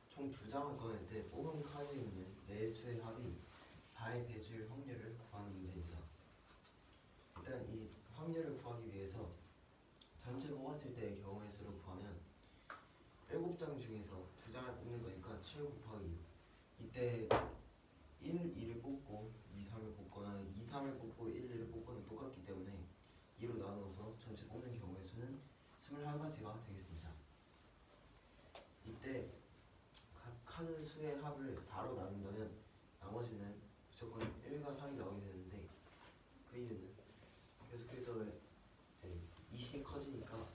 총 2장을 꺼낼 때 뽑은 카드에 있는 4수의 합이 4의 배수일 확률을 구하는 문제입니다. 일단 이 확률을 구하기 위해서 전체 뽑았을 때의 경우의 수를 구하면 7장 중에서 2장을 뽑는 거니까 7 곱하기 6 이때 1, 2를 뽑고 2, 3을 뽑거나 2, 3을 뽑고 1, 2를 뽑거나 똑같기 때문에 2로 나누어서 전체 뽑는 경우의 수는 21가지가 되겠습니다. 이때 각 카드 수의 합을 4로 나눈다면 나머지는 무조건 1과 3이 나오게 되는데 그 이유는 계속해서 이제 2씩 커지니까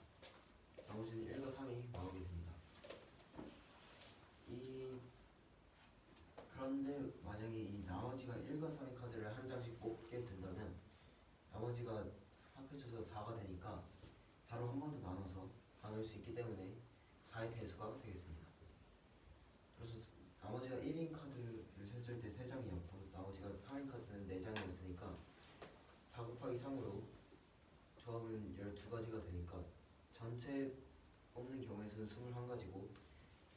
나머지는 1과 3이 나오게 됩니다. 그런데 만약에 이 나머지가 1과 3의 카드를 한 장씩 뽑게 된다면 나머지가 합해져서 4가 되니까 4로 한 번 더 나눠서 나눌 수 있기 때문에 4의 배수가 되겠습니다. 그래서 나머지가 1인 카드를 셌을 때 3장이었고 나머지가 3인 카드는 4장이었으니까 4 곱하기 3으로 조합은 12가지가 되니까 전체 뽑는 경우의 수는 21가지고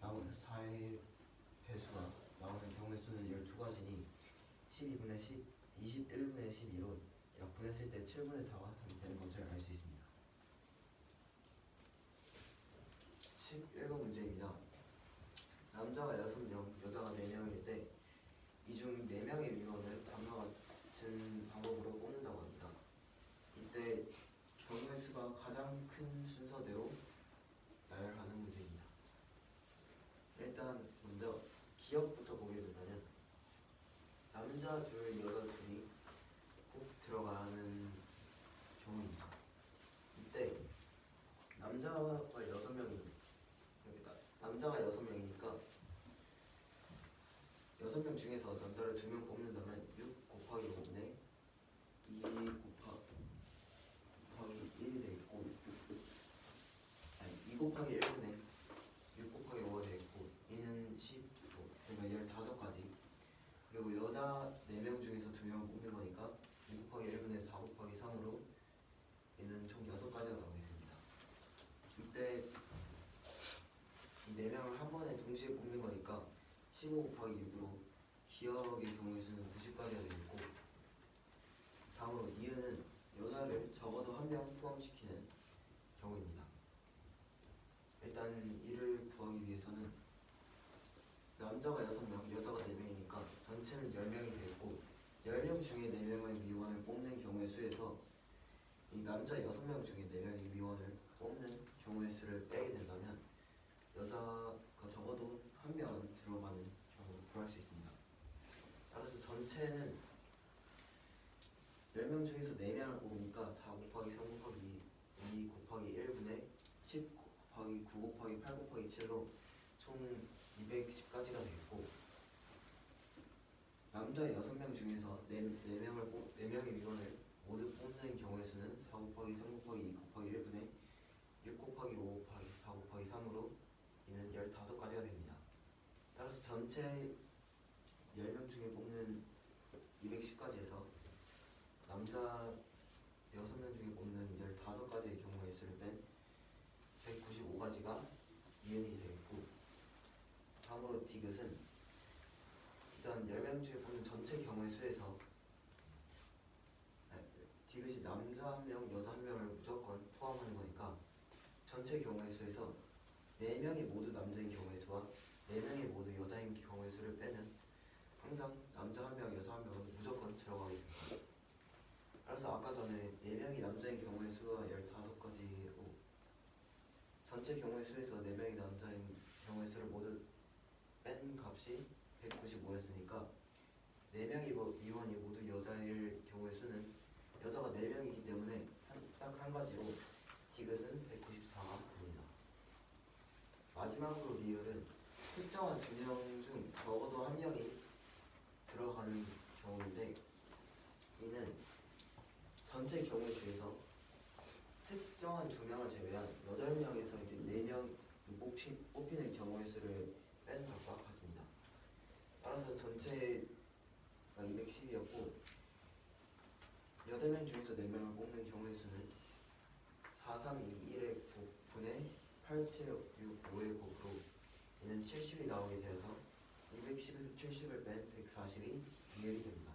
나머지 4의 배수가 나오는 경우의 수는 12가지니 12분의 10, 21분의 12로 약분했을 때 7분의 4가 되는 것을 알 수 있습니다. 11번 문제입니다. 남자가 6명, 여자가 4명일 때 이 중 4명의 민원을 다음과 같은 방법으로 뽑는다고 합니다. 이때 경우의 수가 가장 큰 순서대로 나열하는 문제입니다. 일단 먼저 기억부터 보게 된다면 남자 둘, 여자 둘이 꼭 들어가는 6명 중에서 남자를 2명 뽑는다면 6 곱하기 5분의 2 곱하기 1이 되겠고, 아니 2 곱하기 1분의 6 곱하기 5가 되겠고, 이는 15, 그러니까 15가지. 그리고 여자 4명 중에서 2명 뽑는 거니까 2 곱하기 1분의 4 곱하기 3으로 얘는 총 6가지가 나오게 됩니다. 이때 이 4명을 한 번에 동시에 뽑는 거니까 15 곱하기 6으로 기억의 경우의 수는 90가지가 되겠고, 다음으로 니은은 여자를 적어도 한 명 포함시키는 경우입니다. 일단 이를 구하기 위해서는 남자가 6명, 여자가 4명이니까 전체는 10명이 되겠고, 10명 중에 4명의 미원을 뽑는 경우의 수에서 이 남자 6명 중에 4명의 미원을 뽑는 경우의 수를 빼게 된다면 여자가 적어도 한 명은 들어가는 경우를 구할 수 있습니다. 따라서 전체는 10명 중에서 4명을 뽑으니까 4 곱하기 3 곱하기 2 곱하기 1분의 10 곱하기 9 곱하기 8 곱하기 7로 총 210가지가 되겠고, 남자 6명 중에서 4명의 미원을 모두 뽑는 경우의 수는 4 곱하기 3 곱하기 2 곱하기 1분의 6 곱하기 5 곱하기 4 곱하기 3으로 이는 15가지가 됩니다. 따라서 전체 10명 중에 뽑는 210가지에서 남자 6명 중에 뽑는 15가지의 경우의 수를 뺀 195가지가 이은이 되겠고, 다음으로 디귿은 일단 10명 중에 뽑는 전체 경우의 수에서 디귿이 남자 1명, 여자 1명을 무조건 포함하는 거니까 전체 경우의 수에서 4명이 모두 남자인 경우의 수와 4명이 모두 여자인 경우의 수를 빼면 항상 남자 1명, 여자 1명은 무조건 들어가게 됩니다. 그래서 아까 전에 4명이 남자인 경우의 수가 15가지로 전체 경우의 수에서 4명이 남자인 경우의 수를 모두 뺀 값이 195였으니까 4명이 미원이 모두 여자일 경우의 수는 여자가 4명이기 때문에 딱 한 가지로 디귿은 194가 됩니다. 마지막으로 리을은 특정한 2명 중 적어도 한 명이 들어가는 경우인데, 이는 전체 경우의 수에서 특정한 2명을 제외한 8명에서 이제 4명 뽑히는 경우의 수를 뺀 것과 같습니다. 따라서 전체가 210이었고 8명 중에서 4명을 뽑는 경우의 수는 4, 3, 2, 1의 곱분의 8, 7, 6, 5의 곱으로 이는 70이 나오게 되어서 210에서 70을 뺀 140이 이해이 됩니다.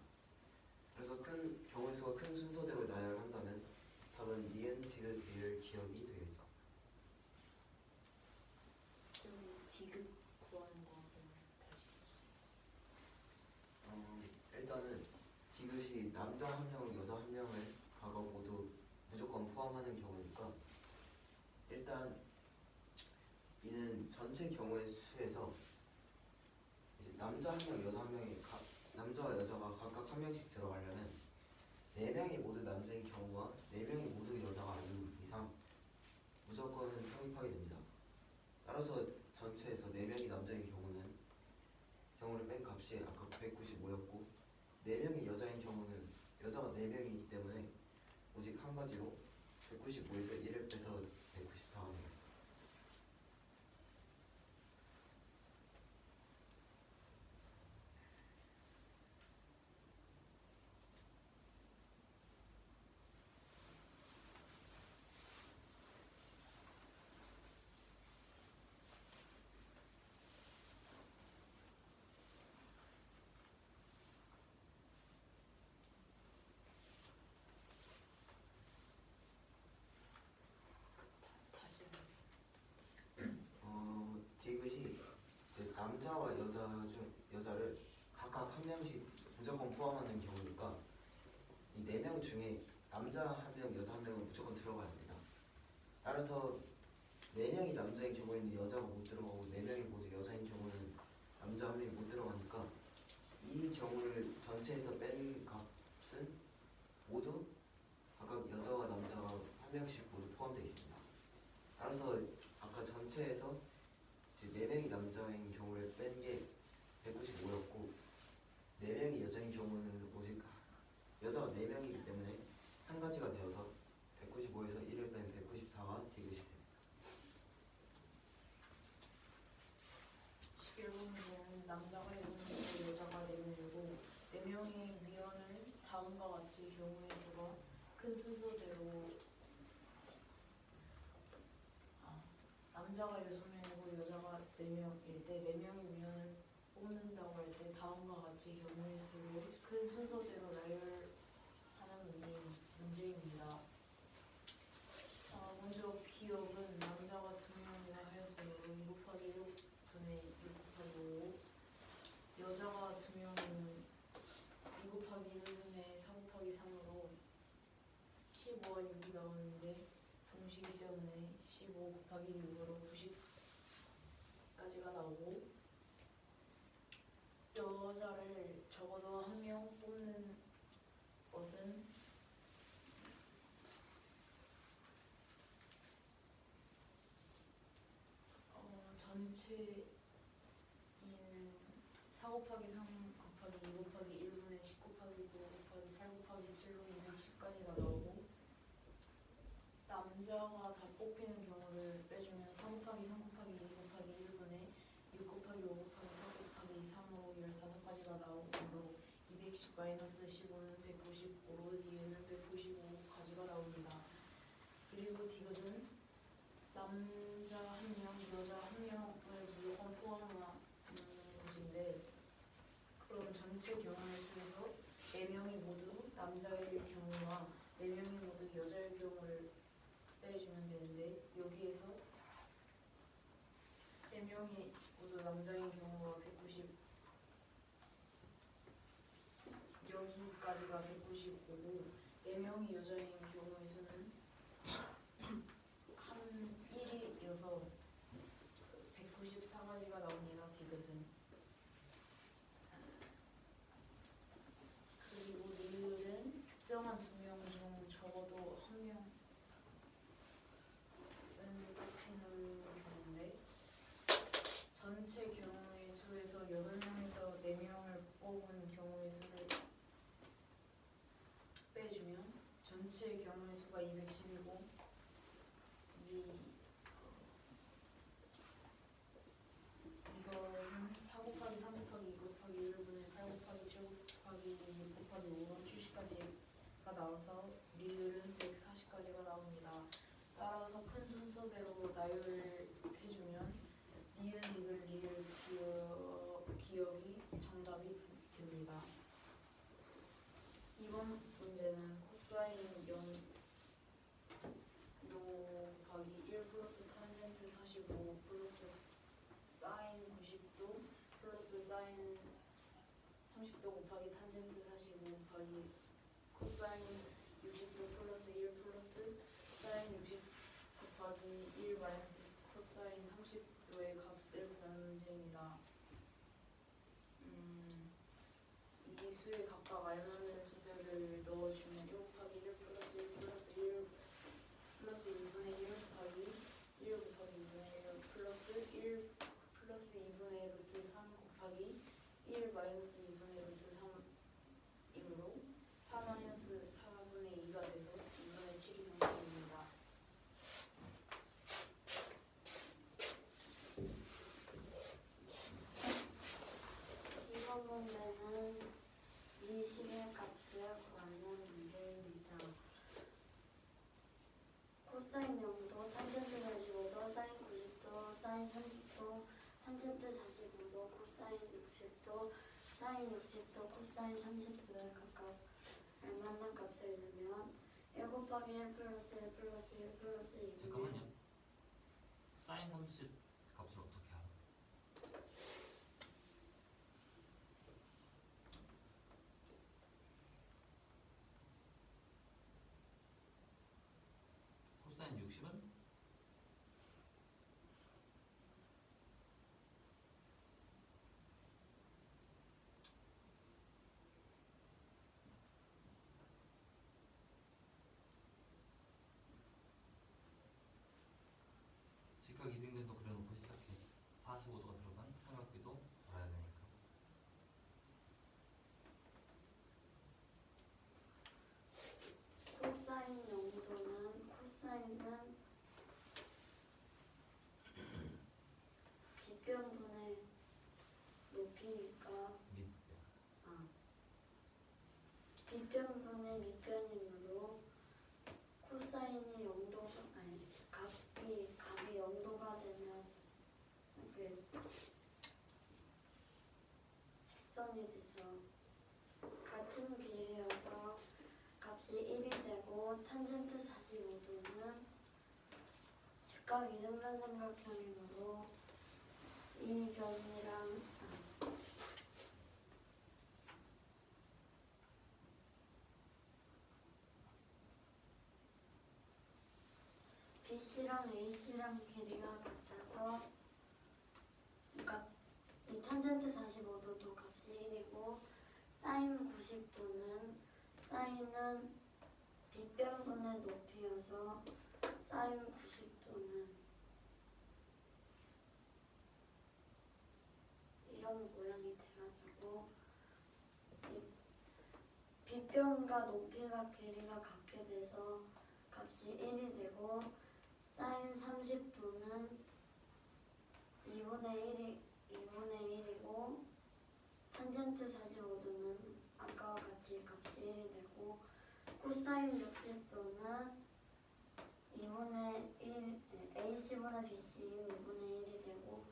그래서 큰 경우의 수가 큰 순서대로 나열한다면 답은 니은, 디귿, 리을, 기억이 되겠습니다. 좀 디귿 구하는 거 한번 다시 해주세요. 일단은 디귿이 남자 1명, 여자 1명을 각각 모두 무조건 포함하는 경우니까 일단 이는 전체 경우의 수에서 이제 남자 1명, 여자 1명이 남자와 여자가 각각 한 명씩 들어가려면 4명이 모두 남자인 경우와 4명이 모두 여자가 아닌 이상 무조건 성립하게 됩니다. 따라서 전체에서 4명이 남자인 경우를 뺀 값이 아까 195였고 4명이 여자인 경우는 여자가 4명이기 때문에 오직 한 가지로 195에서 1을 빼서 194가 되겠습니다. 다시 디귿이 이제 남자와 여자를 각각 한 명씩 무조건 포함하는 경우니까 이 4명 중에 남자 1명, 여자 1명은 무조건 들어가야 합니다. 따라서 4명이 남자인 경우에는 여자가 못 들어가고 4명이 모두 여자인 경우는 남자 1명이 못 들어가니까 이 경우를 전체에서 뺀 값은 모두 각각 여자와 남자가 한 명씩 모두 포함되어 있습니다. 따라서 아까 전체에서 이제 4명이 남자인 경우를 뺀 게 195였고 출석자가 4명이기 때문에 한 가지가 되어서 195에서 1을 빼면 194가 디귿이 됩니다. 11번 문제는 남자가 6명이고 여자가 4명이고 4명의 위원을 다음과 같이 경우의 수가 큰 순서대로 남자가 6명이고 여자가 4명일 때 4명의 위원을 뽑는다고 할 때 다음과 같이 경우의 수를 큰 순서대로 나열하는 문제입니다. 먼저 기억은 남자가 2명이나 하였으므로 2 곱하기 1분의 2 곱하기 5 여자가 2명은 2 곱하기 1분의 4 곱하기 3으로 15와 6이 나오는데 동시이기 때문에 15 곱하기 6으로 90까지가 나오고 여자를 적어도 1명 뽑는 것은 전체인 4 곱하기 3 곱하기 2 곱하기 1분의 10 곱하기 9 곱하기 8 곱하기 7로 210까지가 나오고 남자가 다 뽑히는 경우를 빼주면 4 곱하기 3 곱하기 2 곱하기 1분의 6 곱하기 5 곱하기 4 곱하기 3으로 15가지가 나오므로 210 마이너스 15는 195로 뒤에는 195가지가 나옵니다. 그리고 디귿은 남자 1명, 여자 1명을 무조건 포함하는 것인데 그럼 전체 경우의 수에서 4명이 모두 남자일 경우와 4명이 모두 여자일 경우를 빼주면 되는데 여기에서 4명이 모두 남자인 경우가 190 여기까지가 195고 4명이 여자인 경우의 수는 한 1이어서 194가지가 나옵니다. 디귿은. 그리고 리을은 특정한 2명 중 적어도 1명은 뽑히는 경우인데 전체 경우의 수에서 8명에서 4명을 뽑은 경우의 수를 빼주면 전체 경우의 수가 210이고 이것은 4 곱하기 3 곱하기 2 곱하기 1분의 8 곱하기 7 곱하기 6 곱하기 5로 70까지가 나와서 리을은 140까지가 나옵니다. 따라서 큰 순서대로 나열해주면 니은, 디귿, 리을, 기억이 정답이 됩니다. 이번 문제는 코사인 0 곱하기 1 플러스 탄젠트 45 플러스 사인 90도 플러스 사인 30도 곱하기 탄젠트 45 곱하기 코사인 60도 플러스 1 플러스 사인 60 곱하기 1 마이너스 코사인 30도의 값을 구하는 문제입니다. 이 수에 각각 알맞는 수들을 넣어주면 1 곱하기 1 플러스 1 플러스 1 플러스 2분의 1 곱하기 1 곱하기 2분의 1 플러스 1 플러스 2분의 루트 3 곱하기 1 마이너스 2분의 루트 3이므로 4 마이너스 4분의 2가 돼서 2분의 7이 정답입니다. 이번 문제는 미식의 값을 구하는 문제입니다. 코사인 0도, 탄젠트 45도, 사인 90도, 사인 30도, 탄젠트 45도, 코사인 60도, 사인 60도, 코사인 30도에 각각 알맞는 값을 넣으면 1 곱하기 1 플러스 1 플러스 1 플러스 2분의 잠깐만요. 사인 30 값을 어떻게 알아? 코사인 60은? 직각 이등변도 그려놓고 시작해. 45도가 들어간 삼각비도 알아야 되니까. 직선이 돼서 같은 길이어서 값이 1이 되고 탄젠트 45도는 직각 이등변 삼각형이므로 이 변이랑 BC랑 AC랑 길이가 같아서 그러니까 이 탄젠트 45도도 값이 1이고 사인 90도는 사인은 빗변분의 높이여서 사인 90도는 이런 모양이 돼가지고 이 빗변과 높이가 길이가 같게 돼서 값이 1이 되고 사인 30도는 2분의 1이고 탄젠트 45도는 아까와 같이 값이 1이 되고 코사인 60도는 2분의 1, AC분의 BC인 2분의 1이 되고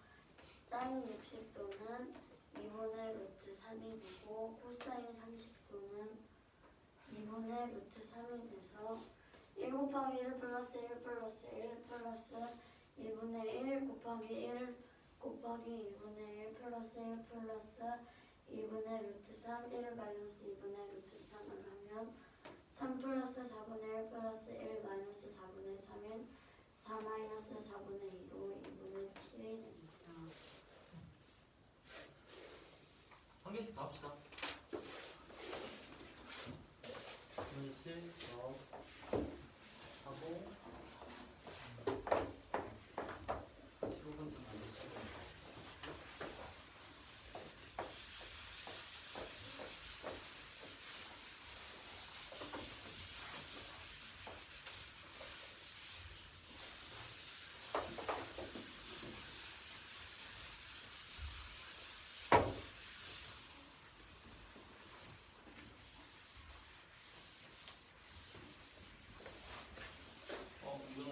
사인 60도는 2분의 루트 3이 되고 코사인 30도는 2분의 루트 3이 돼서 1 곱하기 1 플러스 1 플러스 1 플러스 2분의 1 곱하기 1 곱하기 2분의 1 플러스 1 플러스 2분의 루트 3 1 마이너스 2분의 루트 3을 하면 3 플러스 4분의 1 플러스 1 마이너스 4분의 3인 4 마이너스 4분의 2로 2분의 7이 됩니다. 한 개씩 다 합시다. 분실 하고 15분 만드시고 이거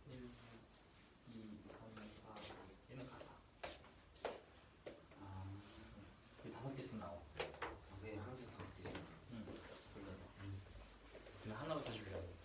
1, 2, 3, 4, 5 얘는 같아. 아, 그 5개씩 나와. 그게 항상 5개씩. 응. 돌려서. 그냥 하나부터 줄려고.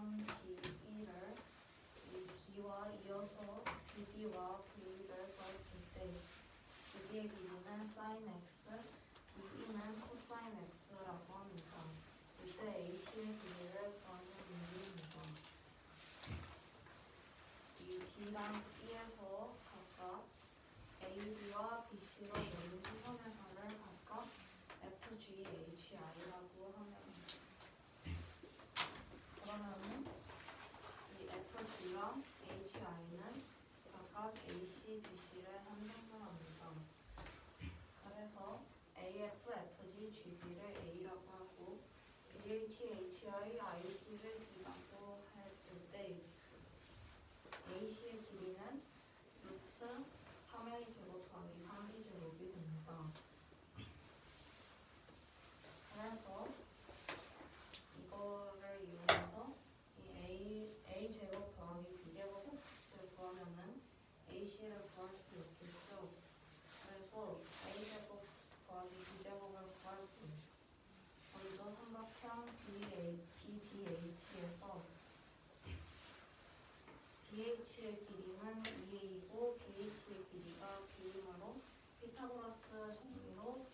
3D를 이 B와 이어서 BD와 BE를 구했을 때 BD의 길이는 sin x, BE는 cosine x라고 합니다. 이때 AC의 길이를 구하는 문제입니다. 이 B랑 B에서 각각 AB와 BC로 내린 수선의 반을 각각 FGHI라고 하면 그러면은 이 FG랑 HI는 각각 AC, BC를 상정합니다. 그래서 AF, FG, GB를 A라고 하고 BH, HI, IC를 B라고 했을 때 AC의 길이는 루트 3A 제곱 더하기 3B 제곱이 됩니다. 그래서 이거를 이용해서 이 A 제곱 더하기 B 제곱을 구하면은 AC를 구할 수 있겠죠. 그래서 A 제곱 더하기 B 제곱을 구할 때 먼저 삼각형 BDH에서 DH의 길이는 2A이고 BH의 길이가 B이므로 피타고라스 정리로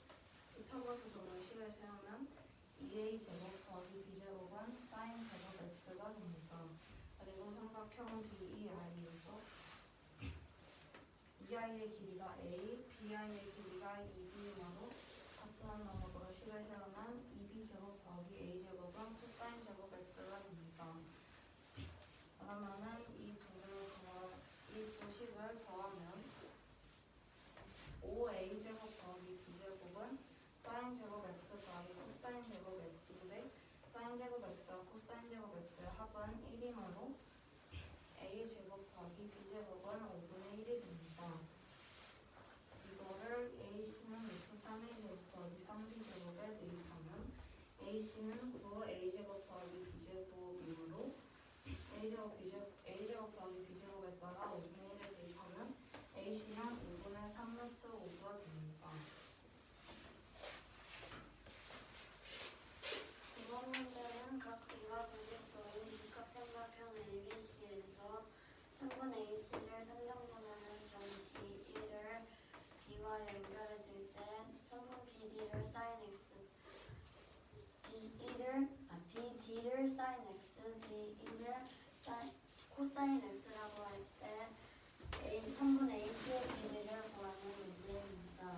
식을 세우면 2A 제곱 더하기 B 제곱은 sin 제곱 X가 됩니다. 그리고 삼각형 BEI에서 EI의 길이가 A, BI의 길이가 2B이므로 같은 방법으로 식을 세우면 2B 제곱 더하기 A 제곱은 코사인 제곱 X가 됩니다. 그러면은 이 두 식을 더하면 5A 제곱 더하기 B 제곱은 사인 제곱 X 더하기 코사인 제곱 X분의 사인 제곱 X와 코사인 제곱 X의 합은 1이므로 A 제곱 더하기 B 제곱은 5분의 1이 됩니다. 이거를 AC는 루트 3A 제곱 더하기 3B 제곱에 대입하면 AC는 9A 제곱 더하기 B 제곱이므로 A 제곱 더하기 B 제곱에 따라 5분의 1을 대입하면 AC는 5분의 3 루트 5가 됩니다. 이번 문제는 각 B와 부직도인 직합삼각형 ABC에서 성분 AC를 상정분하는 점 D1을 B와 연결했을 때 성분 BD를 sin X, BD를 sin X, BE를 코사인 X라고 할 때 성분 AC의 길이를 구하는 문제입니다.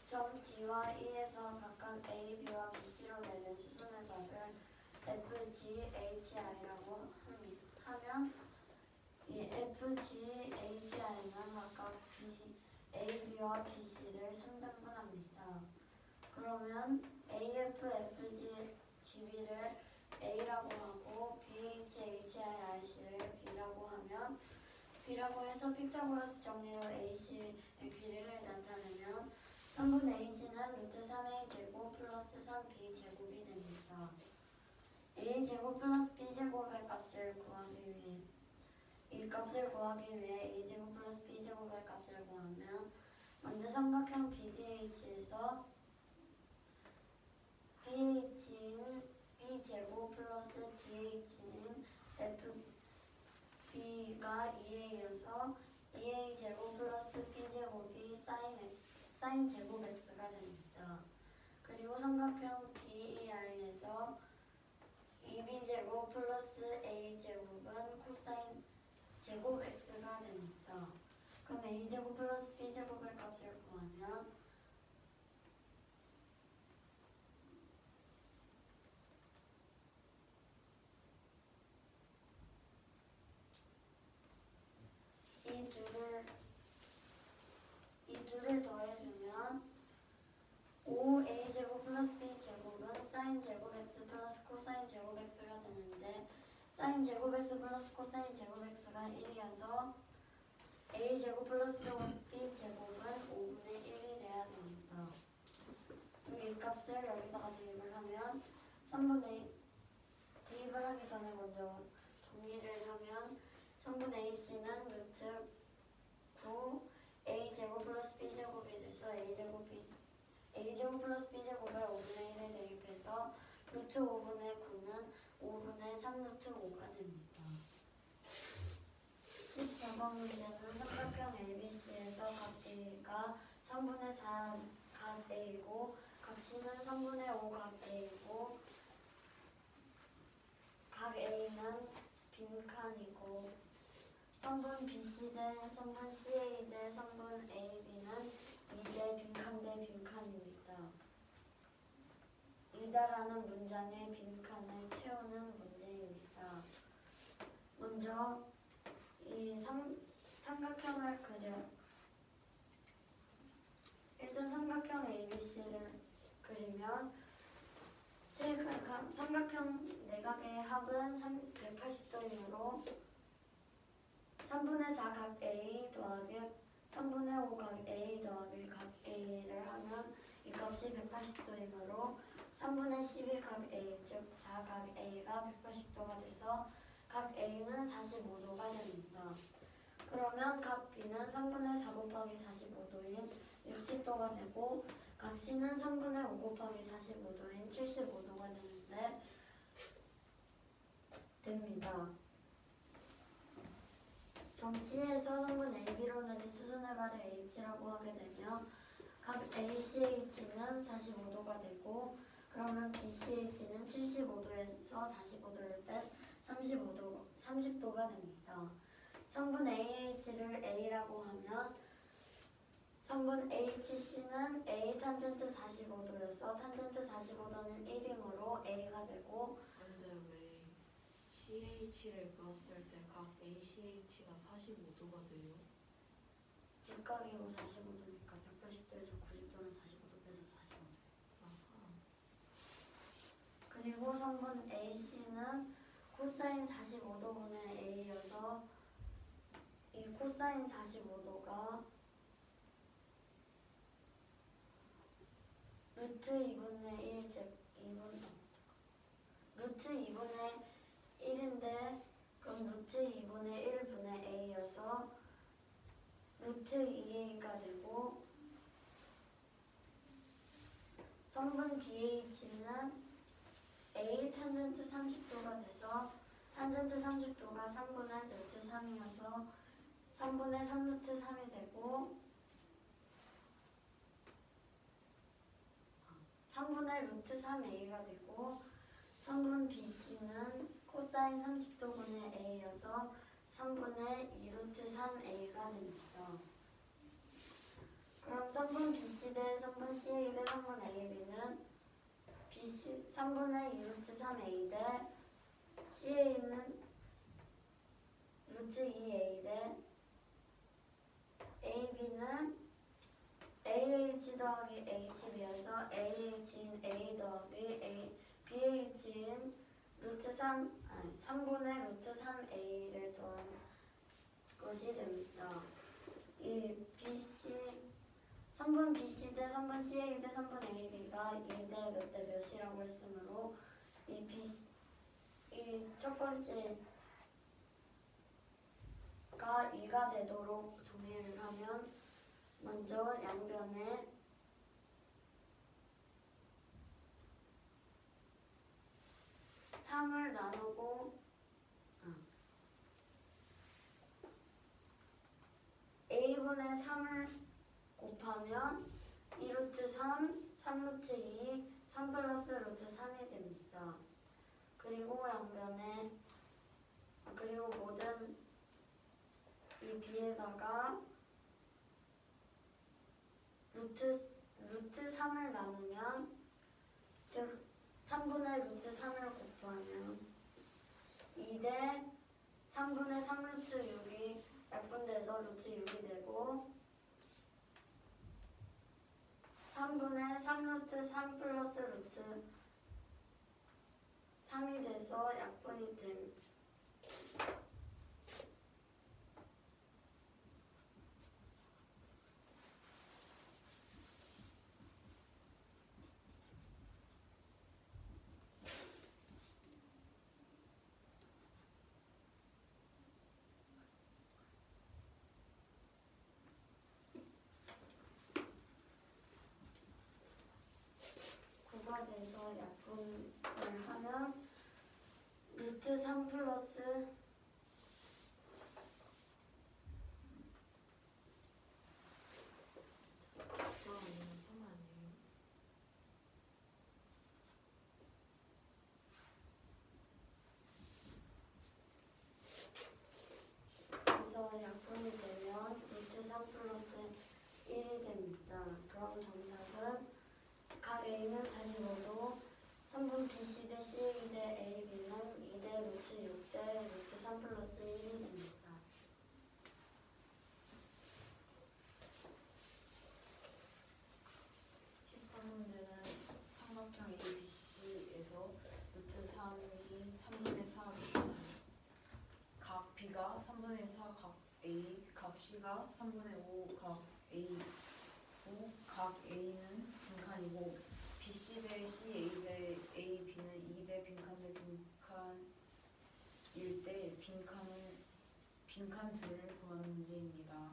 점 D와 E에서 각각 A, B와 BC로 내린 수선의 답을 FGHI라고 하면 이 FGHI는 각각 A, B와 BC를 상등분합니다. 그러면 AF, FG, GB를 A라고 하고 BH, HI, IC를 B라고 하면 B라고 해서 피타고라스 정리로 AC의 길이를 나타내면 3분 AC는 루트 3A 제곱 플러스 3B 제곱이 됩니다. A 제곱 플러스 B 제곱의 값을 구하기 위해 A 제곱 플러스 B 제곱의 값을 구하면 먼저 삼각형 BDH에서 BH인 B 제곱 플러스 DH인 FB가 2A여서 2A 제곱 플러스 B 제곱이 sin 제곱 X가 됩니다. 그리고 삼각형 BEI에서 2B 제곱 플러스 A 제곱은 코사인 제곱 X가 됩니다. 그럼 A 제곱 플러스 B 제곱의 값을 구하면 이 둘을 더해주면 5A 제곱 플러스 B 제곱은 sin 제곱 X 플러스 코사인 제곱 X가 되는데 sin 제곱 X 플러스 코사인 제곱 X가 1이어서 A 제곱 플러스 B 제곱은 5분의 1이 돼야 됩니다. 이 값을 여기다가 대입을 하면 3분의 대입을 하기 전에 먼저 정리를 하면 3분의 AC는 루트 9 A 제곱 플러스 B 제곱이 돼서 A 제곱 플러스 B 제곱에 5분의 1을 대입해서 루트 5분의 9는 5분의 3루트 5가 됩니다. 14번 문제는 삼각형 ABC에서 각 A가 3분의 4 각 A고 각 C는 3분의 5 각 A고 각 A는 빈칸이고 선분 BC 대 선분 CA 대 선분 AB는 2대 빈칸 대 빈칸입니다. 이다라는 문장의 빈칸을 채우는 문제입니다. 먼저 이 삼각형을 그려 일단 삼각형 ABC를 그리면 삼각형 내각의 합은 180도이므로 3분의 4 각 A 더하기 3분의 5 각 A 더하기 각 A를 하면 이 값이 180도이므로 3분의 12 각 A 즉 4 각 A가 180도가 돼서 각 A는 45도가 됩니다. 그러면 각 B는 3분의 4 곱하기 45도인 60도가 되고 각 C는 3분의 5 곱하기 45도인 75도가 됩니다. 점 C에서 선분 AB로 내린 수순의 발을 H라고 하게 되면 각 ACH는 45도가 되고 그러면 BCH는 75도에서 45도를 뺀 30도가 됩니다. 성분 AH를 A라고 하면 성분 HC는 A 탄젠트 45도여서 탄젠트 45도는 1이므로 A가 되고 근데 왜 CH를 그었을 때 각 ACH가 45도가 돼요? 직각이고 45도니까 180도에서 90도는 45도 빼서 45도. 아하. 그리고 성분 AC는 코사인 45도분의 A여서 이 코사인 45도가 루트 2분의 1, 즉 2분 루트 2분의 1인데 그럼 루트 2분의 1분의 A여서 루트 2A가 되고 성분 BH는 A 탄젠트 30도가 돼서 탄젠트 30도가 3분의 루트 3이어서 3분의 3루트 3이 되고 3분의 루트 3A가 되고 성분 BC는 코사인 30도분의 A여서 3분의 2루트 3A가 됩니다. 그럼 성분 BC 대 성분 CA 대 성분 AB는 BC 3분의 2루트 3A 대 CA는 루트 2A 대 AB는 AH 더하기 HB여서 AH인 A 더하기 BH인 루트 3분의 루트 3A를 더한 것이 됩니다. 이 성분 BC 대 성분 CA 대 성분 AB가 2대 몇 대 몇이라고 했으므로 이 첫 번째가 2가 되도록 정리를 하면 먼저 양변에 3을 나누고 A분의 3을 곱하면 2루트 3, 3루트 2, 3 플러스 루트 3이 됩니다. 그리고 양변에 그리고 모든 이 B에다가 루트 3을 나누면 즉 3분의 루트 3을 곱하면 2대 3분의 3루트 6이 약분돼서 루트 6이 되고 3분의 3루트 3 플러스 루트 3이 돼서 약분이 됩니다. 돼서 약분을 하면 루트 3 플러스 그거 아니면 3 아니에요? 그래서 약분이 되면 루트 3 플러스 1이 됩니다. 그럼 정답은 각 A는 45도 3분 BC 대 CA 대 AB는 2대 루트 6 대 루트 3 플러스 1이 됩니다. 13문제는 삼각형 ABC에서 루트 3이 3분의 4 각 B가 3분의 4 각 A, 각 C가 3분의 5 각 A, 각 A는 빈칸이고 BC 대 CA 대 AB는 2대 빈칸 대 빈칸일 때 빈칸들을 구하는 문제입니다.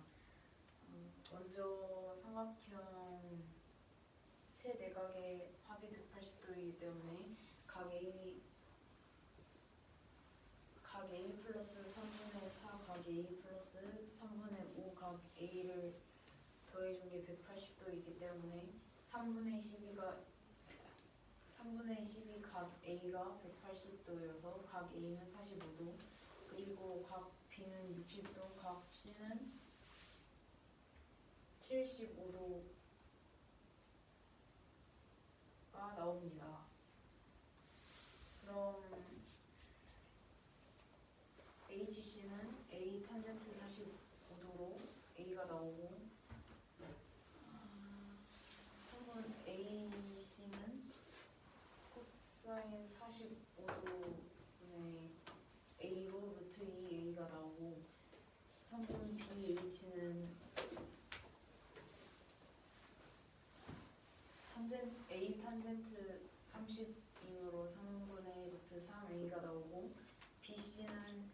먼저 삼각형 세 내각의 합이 180도이기 때문에 각 A 플러스 3분의 4 각 A 플러스 3분의 5 각 A를 더해준 게 180도이기 때문에 3분의 12 각 A가 180도여서 각 A는 45도 그리고 각 B는 60도 각 C는 75도가 나옵니다. 그럼 HC는 A 탄젠트 45도로 A가 나오고 한번 AC는 코사인 45도분의 A로 루트 2A가 나오고 성분 BH는 A 탄젠트 30이므로 3분의 루트 3A가 나오고 BC는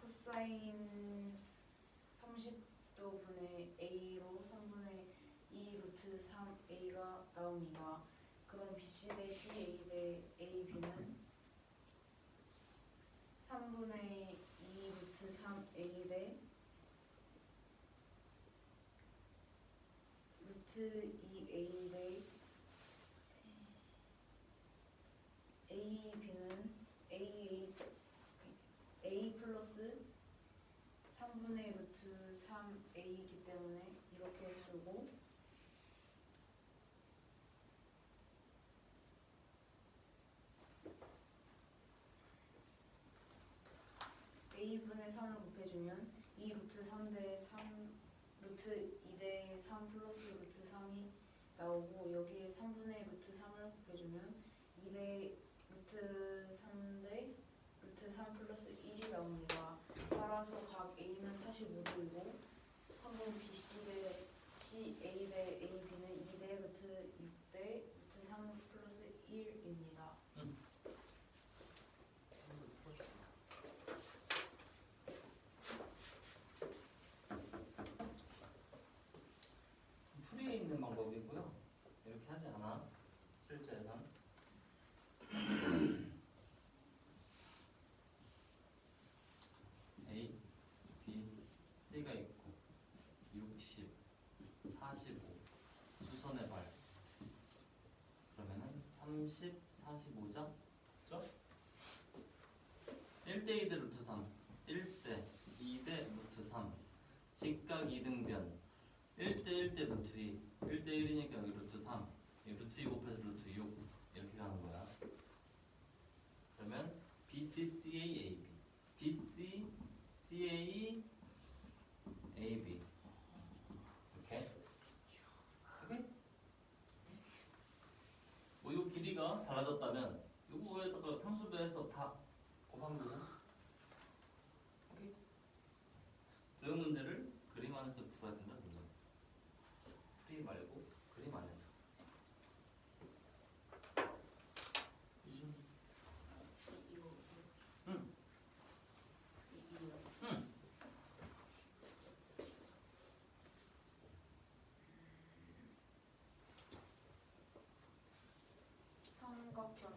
코사인 30도분의 A로 3분의 2 루트 3A가 나옵니다. 그럼 BC 대 CA 대 AB는 3분의 2 루트 3A 대 루트 2A 대 AB는 A 플러스 3분의 루트 3A이기 때문에 이렇게 해주고 A분의 3을 곱해주면 2 루트 3 대 3 루트 2 대 3 플러스 루트 3이 나오고 여기에 3분의 루트 3을 곱해주면 2 대 루트 3 대 루트 3 플러스 1이 나옵니다. 따라서 각 A는 45도이고 성분 BC 대 CA 대 AB는 2 대 루트 6 대 루트 3 플러스 1입니다. 풀이에 있는 방법이고요. 이렇게 하지 않아. 실제에선. A, B, C가 있고 60, 45 수선의 발 그러면은 30, 45죠? 그죠? 1대 2대 루트 3 1대 2대 루트 3 직각 이등변 1대 1대 루트 2 1대 1이니까 여기 루트 3 루트 2 곱해서 루트 6 이렇게 가는 거야. 그러면 BCCA AB BCCA AB 이렇게 크게 뭐 요 길이가 달라졌다면 요거에다가 상수배해서 다 곱하면 되죠. 오케이. 도형 문제를 그림 안에서 풀어야 된다. 풀이 말고 그림 안에서. 유준. 이거 응. 이거요. 응. 삼각형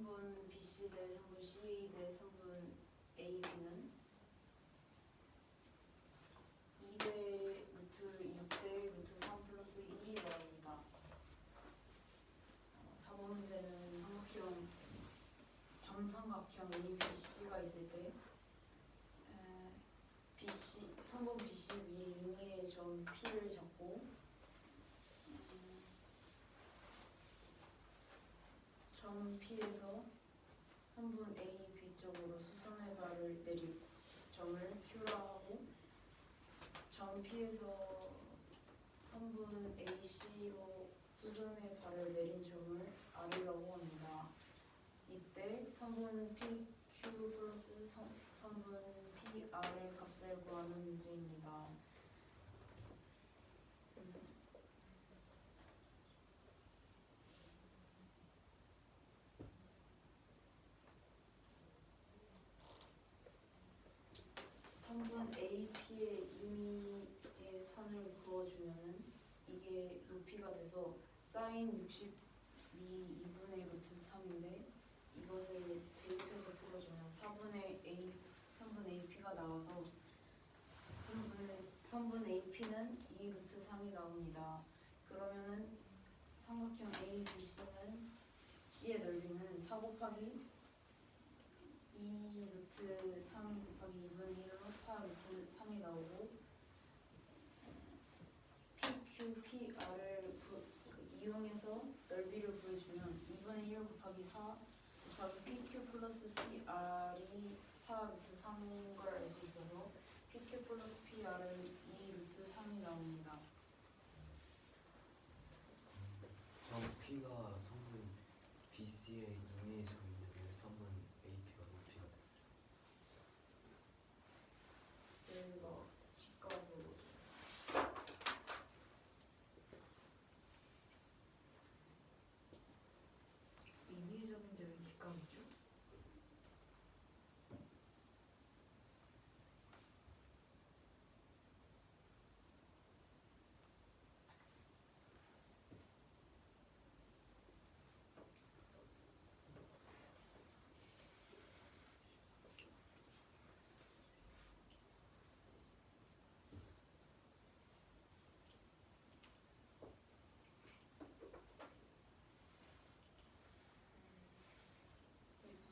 성분 BC 대 성분 CA 대 성분 AB는 2대 루트 6대 루트 3 플러스 1이 나옵니다. 4번 문제는 삼각형 정삼각형 ABC가 있을 때 BC 성분 BC 위에 임의의 점 P를 잡고 점 P에서 성분 A, B 쪽으로 수선의 발을 내리 점을 Q라 하고 점 P에서 성분 AC로 수선의 발을 내린 점을 R이라고 합니다. 이때 성분 PQ 플러스 성분 PR의 값을 구하는 문제입니다. 성분 AP의 임의의 선을 그어주면은 이게 높이가 돼서 사인 62 2분의 루트 3인데 이것을 대입해서 풀어주면 4분의 A 성분 AP가 나와서 성분 AP는 2 루트 3이 나옵니다. 그러면은 삼각형 ABC는 C의 넓이는 4 곱하기 2 루트 3 곱하기 2분의 1로 4 루트 3이 나오고 PQ, PR을 이용해서 넓이를 구해주면 2분의 1 곱하기 4 곱하기 PQ 플러스 PR이 4 루트 3인 걸 알 수 있어서 PQ 플러스 PR은 2 루트 3이 나옵니다. 점 P가 성분 BC의 임의의 점인데 성분 AP가 높이가 돼. 여기가 직각으로 임의적인데 왜 직각이죠?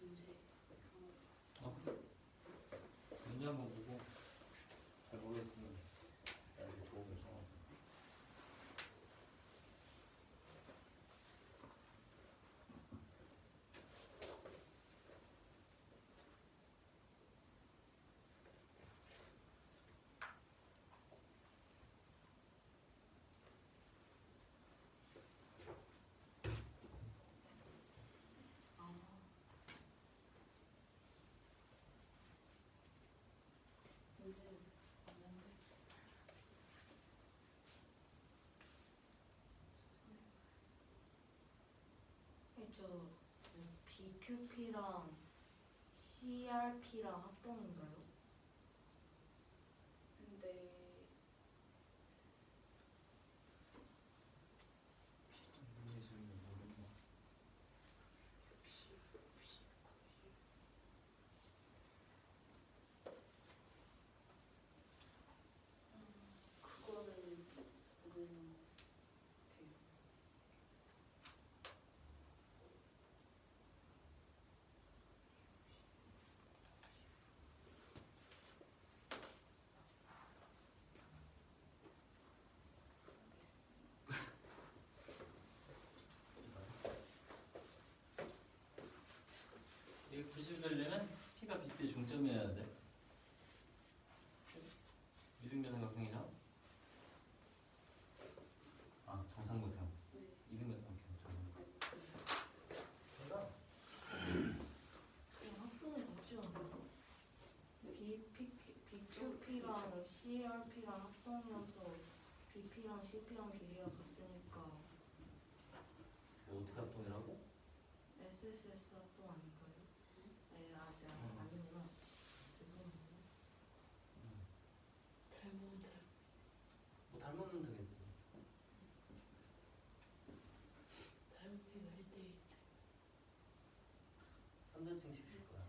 문제 문제 한번 보고 잘 모르겠으면 나한테 도움을 청하고. 문제 맞는데 저 BQP랑 CRP랑 합동인가요? 근데 임의의 점이 모르고 그거는 모르는 것 같아요. 이게 90이 되려면 P가 BC의 중점이어야 돼. 이등변 삼각형이랑 정삼각형. 네. 이등변 삼각형 정삼각형. 제가 그냥 합동이 같지 않나요? BQP랑 CRP랑 합동이어서 BP랑 CP랑 길이가 같으니까 뭐 어떻게 합동이라고? SSS 합동 아닌가요? 네, 아직 아니구나. 죄송합니다. 뭐 닮으면 되겠지. 3대칭 시킬 거야.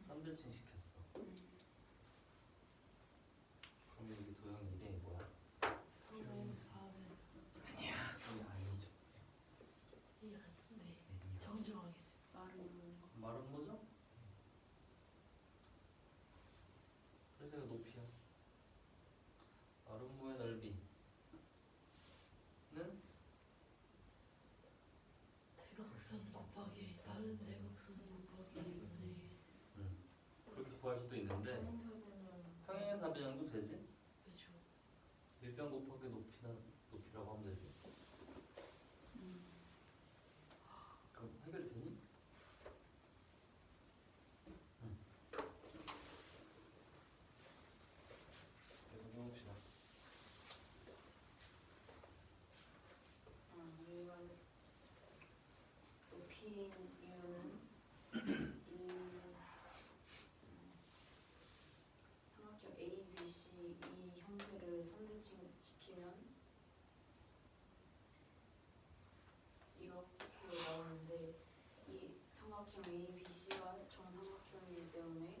삼대칭 시켰어. 그러면 여기 도형 이름이 뭐야? 평행 사변 그냥 아니죠. 네 정정하겠습니다. 말은 말은 뭐죠? 그래서 이거 높이야. 마름모의 넓이는 대각선 곱하기 다른 대각선 곱하기 2분의 1. 그렇게 구할 수도 있는데 평행의 사변형도 되지? 그렇죠. 밀변 곱하기 높이라고 하면 되지. 그럼 해결이 되니? 계속 해봅시다. 우리가 높이인 이유는 이 삼각형 A, B, C 이 형태를 선대칭시키면 이렇게 나오는데 이 삼각형 A, B, C가 정삼각형이기 때문에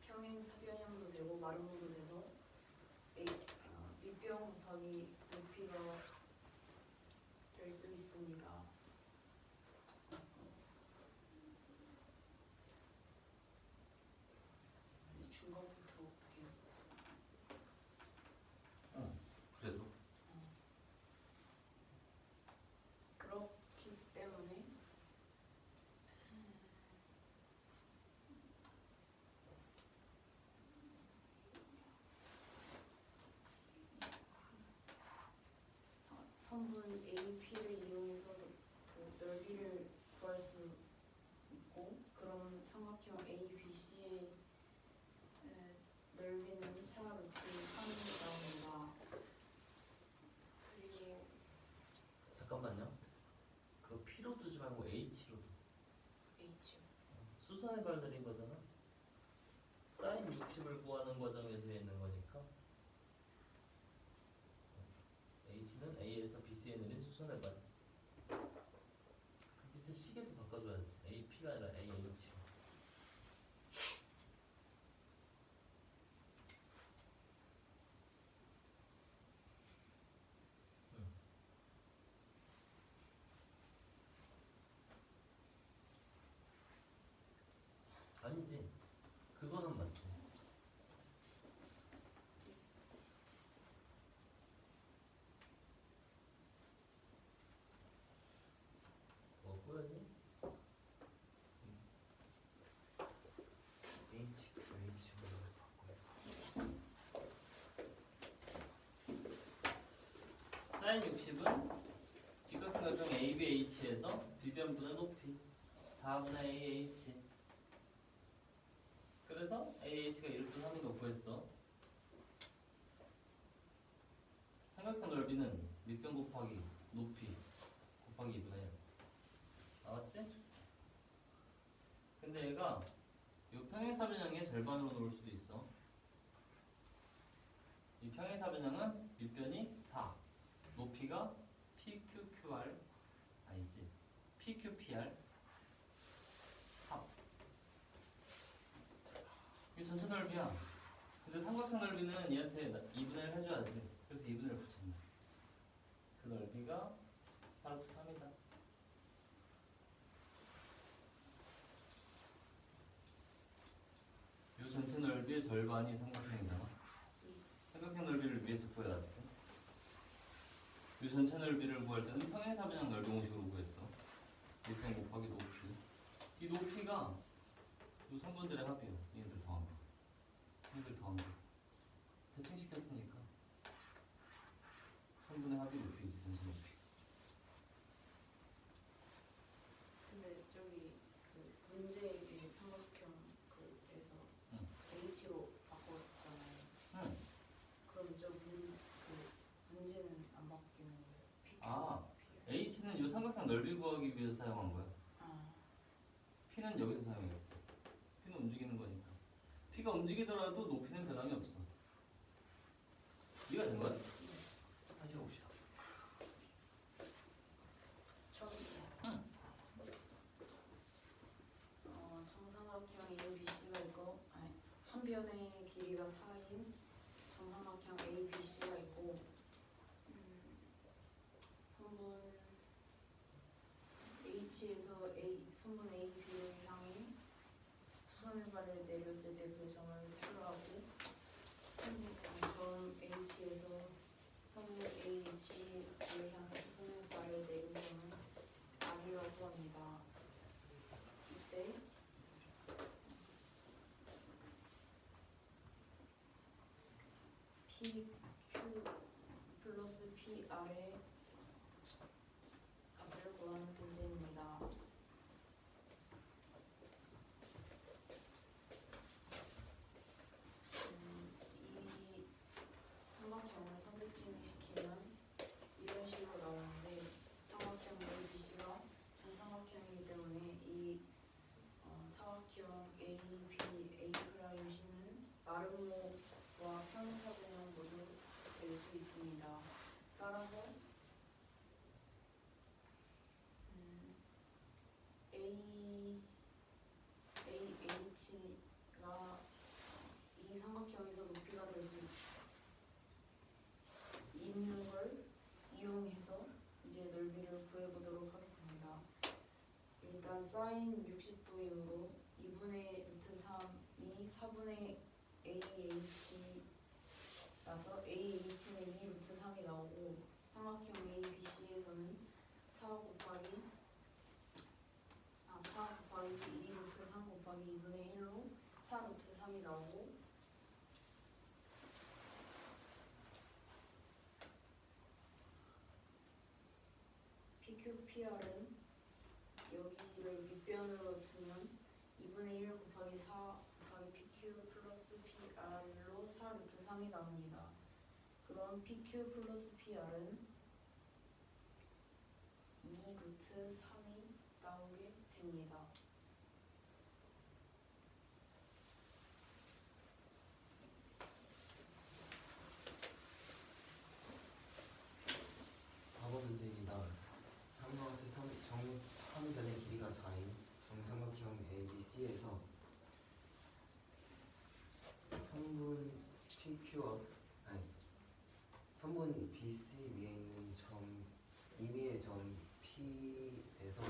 평행사변형도 되고 마름모도 돼서 밑변 곱하기 높이가 될 수 있습니다. 이 중간부터 볼게요. 그래서 그렇기 때문에 선분 AP를 이용해서 그 넓이를 구할 수 있고 그럼 삼각형 ABC의 넓이는 4 루트 3이 나옵니다. 그리고 잠깐만요. 그거 P로 두지 말고 H로 둬. H 수선의 발 내린 거잖아. 사인 60을 구하는 과정에서 있는 거니까 H는 A에서 BC에 내린 수선의 발. 그 밑에 시계도 바꿔줘야지. AP가 아니라 AH로. 아니지. 그거는 맞지. 뭐 꾸야지? H로 바꿔요. 사인 60은 직각삼각형 ABH에서 비변분의 높이 4분의 AH. 그래서 AH가 1분 3인 거 구했어. 삼각형 넓이는 밑변 곱하기 높이 곱하기 2분의 1 나왔지? 근데 얘가 이 평행사변형의 절반으로 놓을 수도 있어. 이 평행사변형은 밑변이 4 높이가 PQQR 아니지 PQPR 합. 이게 전체 넓이야. 근데 삼각형 넓이는 얘한테 2분의 1 해줘야지. 그래서 2분의 1 붙였네. 그 넓이가 4루트 3이다. 이 전체 넓이의 절반이 삼각형이잖아. 삼각형 넓이를 위해서 구해야 돼. 이 전체 넓이를 구할 때는 평행사변형 넓이 공식으로 구했어. 밑변 곱하기 높이. 이 높이가 이 성분들의 합이에요. 얘네들 더한 거. 얘네들 더한 거. 대칭시켰으니까 성분의 합이 높이지 전체 높이. 근데 저기 그 문제의 삼각형 그에서 응. H로 바꿨잖아요. 응. 그럼 그 문제는 안 바뀌는 거예요? PQ, 아, PR. H는 이 삼각형 넓이 구하기 위해서 사용한 거야. 아, P는 여기서 사용해. P는 움직이는 거니까. P가 움직이더라도 높이는 변함이 없어. 이해가 된 거야? 다시 해봅시다. 처음이요. 정삼각형 ABC가 있고, 아니, 한 변의 길이가 4인 정삼각형 ABC가 있고, 선분 H에서 선분 AB를 향해 수선의 발을 내렸을 때 그 점을 표하고, 점 H에서 선분 H를 향해 수선의 발을 내린 점을 R이라고 합니다. 이때 PQ 플러스 PR의 값을 구하는 문제입니다. 이 삼각형을 선대칭시키면 이런 식으로 나오는데, 삼각형 ABC가 정삼각형이기 때문에 이 사각형 AB, A'C는 마름모와 평행사변형 모두 낼 수 있습니다. 따라서 AH가 이 삼각형에서 높이가 될 수 있는 걸 이용해서 이제 넓이를 구해보도록 하겠습니다. 일단 사인 60도이므로 2분의 루트 3이 4분의 AH라서 AH는 2 루트 3이 나오고, 삼각형 ABC에서는 4 곱하기 2 루트 3 곱하기 2분의 1로 4 루트 3이 나오고, PQPR은 여기를 밑변으로 두면 2분의 1 곱하기 4 곱하기 PQ 플러스 PR로 4 루트 3이 나옵니다. 그럼 PQ 플러스 PR은 2 루트 3이 나오게 됩니다. 과거 문제입니다. 다음과 같이 한 변의 길이가 4인 정삼각형 ABC에서 선분 PQ와 선분 BC 위에 있는 점 임의의 점 P에서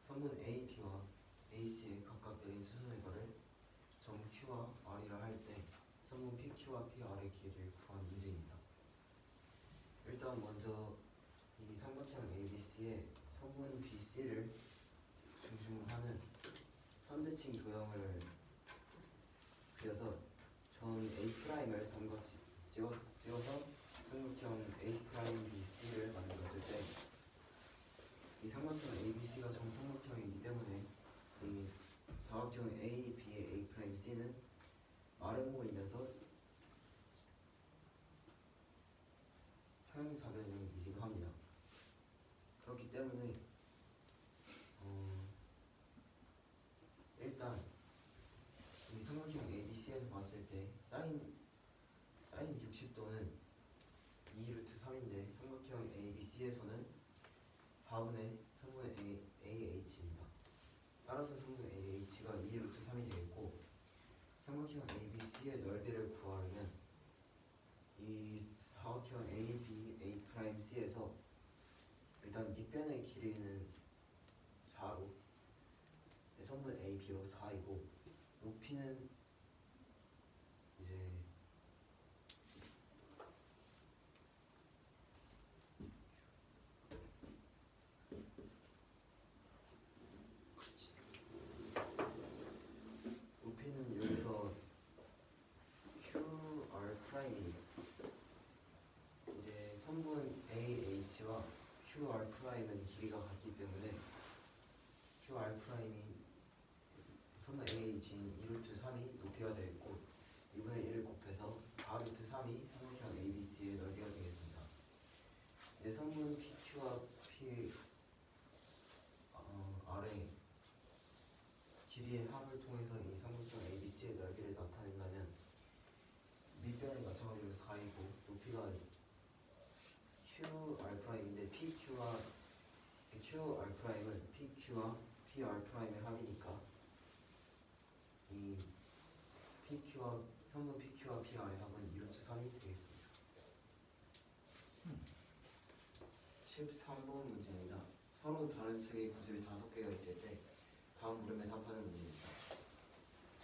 선분 AP와 AC에 각각 내린 수선의 거를 점 Q와 R이라 할 때 선분 PQ와 PR의 길이를 구한 문제입니다. 일단 먼저 이 삼각형 ABC의 선분 BC를 중심으로 하는 선대칭 도형을 그려서 전 A'을 담가 찍어서 삼각형 A'BC를 만들었을 때 이 삼각형 ABC가 정삼각형이기 때문에 이 사각형 AB의 A'C는 마름모이면서 평행사변형이기도 합니다. 그렇기 때문에 일단 이 삼각형 ABC에서 봤을 때 사인 60도는 2 루트 3인데 삼각형 ABC에서는 4분의 3분의 AH입니다. 따라서 3분의 AH가 2 루트 3이 되겠고, 삼각형 ABC의 넓이를 구하려면 이 사각형 AB, A'C에서 일단 밑변의 길이는 4로 선분 AB로 4이고, 높이는 이제 높이는 여기서 QR 프라임이 이제 선분 AH와 QR 프라임은 길이가 같기 때문에 QR 프라임이 선분 AH인 2 루트 3이 높이가 되겠고, 2분의 1을 곱해서 4 루트 3이 삼각형 ABC의 넓이가 되겠습니다. 이제 선분 PQ와 PR의 길이의 합을 통해서 이 삼각형 ABC의 넓이를 나타낸다면 밑변의 마찬가지로 4이고 높이가 QR'인데 PQ와 QR'은 PQ와 PR'의 합이니까 이 PQ와 3분 PQ와 PR의 합은 2루트 3이 되겠습니다. 13번 문제입니다. 서로 다른 책의 구슬이 5개가 있을 때 다음 물음에 답하는 문제입니다.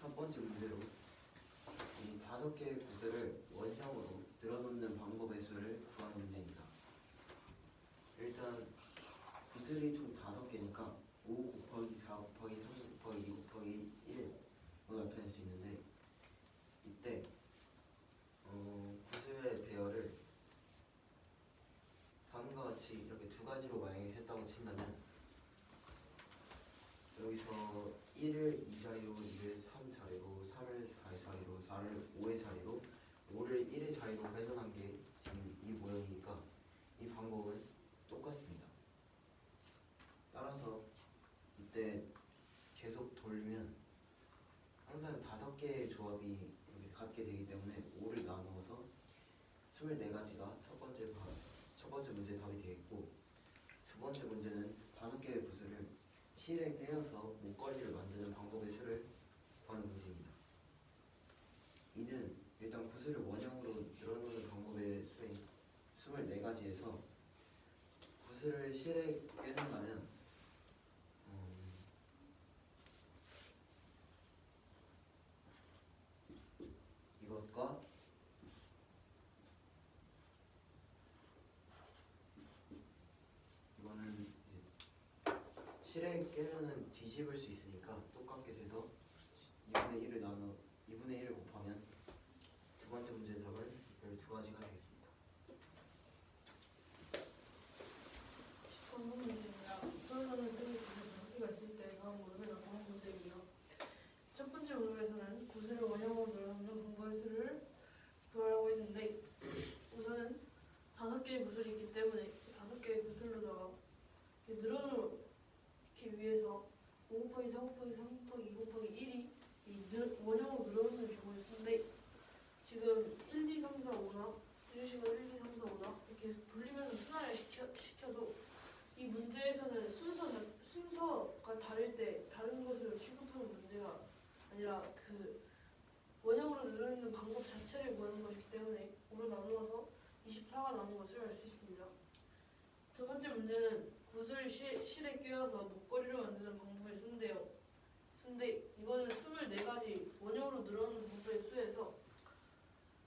첫 번째 문제로 이 5개의 구슬을 원형으로 늘어놓는 방법의 수를 구하는 문제입니다. 일단 구슬이 총 5개니까 5 곱하기 4 곱하기 3 곱하기 2 곱하기 1로 나타낼 수 있는데 이때 구슬의 배열을 다음과 같이 이렇게 두 가지로 만약에 했다고 친다면 여기서 1을 2자리로, 2를 3자리로, 3을 4자리로, 4를 5의 자리로, 5를 1의 자리로 훼손한 게 지금 이 모형이니까 이 방법은 똑같습니다. 따라서 이때 계속 돌리면 항상 5개의 조합이 이렇게 같게 되기 때문에 5를 나누어서 24가지가 첫 번째 문제 답이 되겠고, 두 번째 문제는 5개의 구슬을 실에 꿰어서 목걸이를 만드는 방법의 수를 구하는 문제입니다. 이는 일단 구슬을 원형으로 늘어놓는 방법의 수인 24가지에서 구슬을 실에 꿰는다면 이것과 이거는 이제 실에 깨면은 뒤집을 수 있으니까 똑같게 돼서 2분의 1을 곱하면 두 번째 문제의 답은 12가지가 되겠습니다. 13번 문제입니다. 서로 다른 책의 구슬이 5개가 있을 때 다음 물음에 답하는 문제이며, 첫 번째 물음에서는 구슬을 원형으로 늘어놓는 방법의 수를 구하라고 했는데, 우선은 5개의 구슬이 있기 때문에 5개의 구슬로다가 늘어놓기 위해서 5 곱하기 4 곱하기 3 곱하기 2 곱하기 1이 원형으로 늘어놓는 경우의 수인데, 지금 1, 2, 3, 4, 5나 이유식을 1, 2, 3, 4, 5나 이렇게 해서 돌리면서 순환을 시켜도 이 문제에서는 순서가 다를 때 다른 것으로 취급하는 문제가 아니라 그 원형으로 늘어놓는 방법 자체를 구하는 것이기 때문에 5로 나누어서 24가 나오는 것을 알 수 있습니다. 두 번째 문제는 구슬 실에 꿰어서 목걸이를 만드는 방법의 수인데 이거는 24가지 원형으로 늘어놓는 방법의 수에서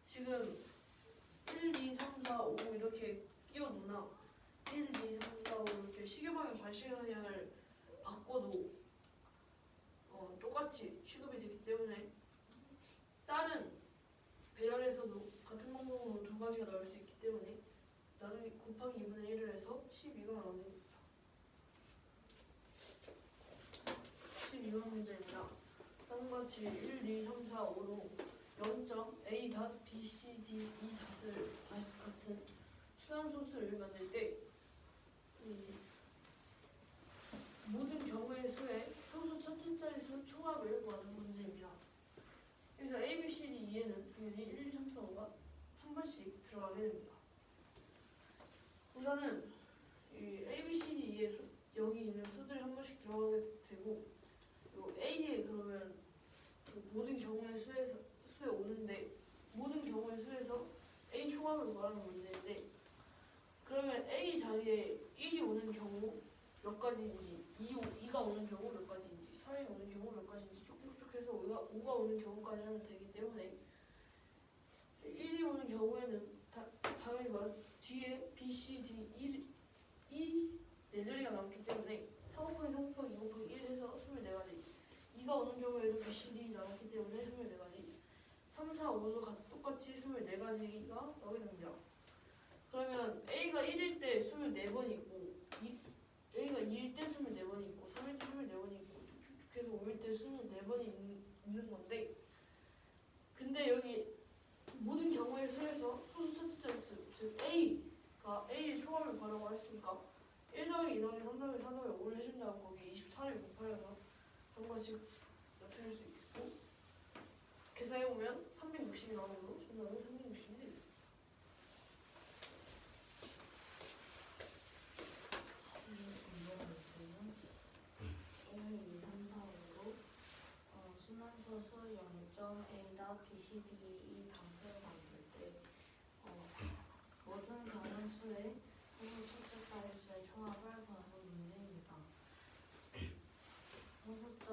지금 1, 2, 3, 4, 5 이렇게 끼워 놓나 1, 2, 3, 4, 5 이렇게 시계방향 반시계방향을 바꿔도 똑같이 취급이 되기 때문에 다른 배열에서도 같은 방법으로 2가지가 나올 수 있기 때문에 나누기 곱하기 2분의 1을 해서 12가 나옵니다. 12번 문제입니다. 다음과 같이 1, 2, 3, 4, 5로 0.a, b, c, d, e 닷을 같은 순환소수를 만들 때 모든 경우의 수의 소수 첫째 자릿수 총합을 구하는 문제입니다. 여기서 a, b, c, d, e에는 당연히 1, 2, 3, 4, 5가 한 번씩 들어가게 됩니다. 우선은 이 a, b, c, d, e에 여기 있는 수들이 한 번씩 들어가게 되고, 그리고 a에 그러면 그 모든 경우의 수에 오는데 모든 경우의 수에서 a 총합을 구하는 문제인데, 그러면 a 자리에 1이 오는 경우 몇 가지인지, 2가 오는 경우 몇 가지인지, 3이 오는 경우 몇 가지인지 쭉쭉쭉 해서 5가 오는 경우까지 하면 되기 때문에 1이 오는 경우에는 당연히 뒤에 B, C, D, 1이 4자리가 남기 때문에 4 곱하기 3 곱하기 2 곱하기 1 해서 24가지, 2가 오는 경우에도 B, C, D 남았기 때문에 24가지, 3, 4, 5도 똑같이 24가지가 나오게 됩니다. 그러면 A가 1일 때 24번 있고, A가 2일 때 24번이 있고, 3일 때 24번이 있고, 쭉쭉쭉 해서 5일 때 24번이 있는 건데, 근데 여기 모든 경우의 수에서 소수 첫째 자릿수, 즉 A가 A의 총합을 구하라고 했으니까 1 더하기 2 더하기 3 더하기 4 더하기 5를 해준 다음 거기에 24를 곱하여서 한 번씩 나타낼 수 있고, 계산해보면 360이 나오므로 정답은 360이 되겠습니다.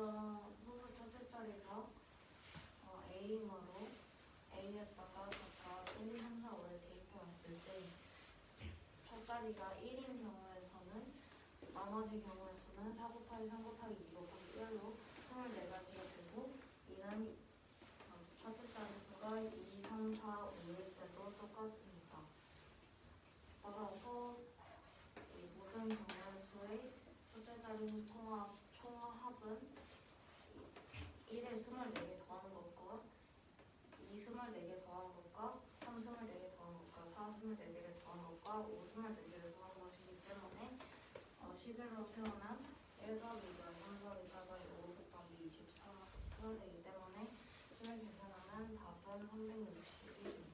소수 첫째 자리가 A이므로 A에다가 각각 1, 2, 3, 4, 5를 대입해 왔을 때 첫 자리가 1인 경우에서는 나머지 경우에서는 4 곱하기 3 곱하기 2 곱하기 1로 24가지가 되고 이는 첫째 자리 수가 2, 3, 4, 5일 때도 똑같습니다. 따라서 이 모든 경우의 수의 첫째 자리 수 총합은 1을 24개 더하는 것과 2 24개 더하는 것과 3 24개 더하는 것과 4 24개를 더하는 것과 5 24개를 더하는 것이기 때문에 11로 세우면 1 더하기 2가 3 더하기 4 더하기 5 곱하기 24가 되기 때문에 11 계산하면 답은 360이 됩니다.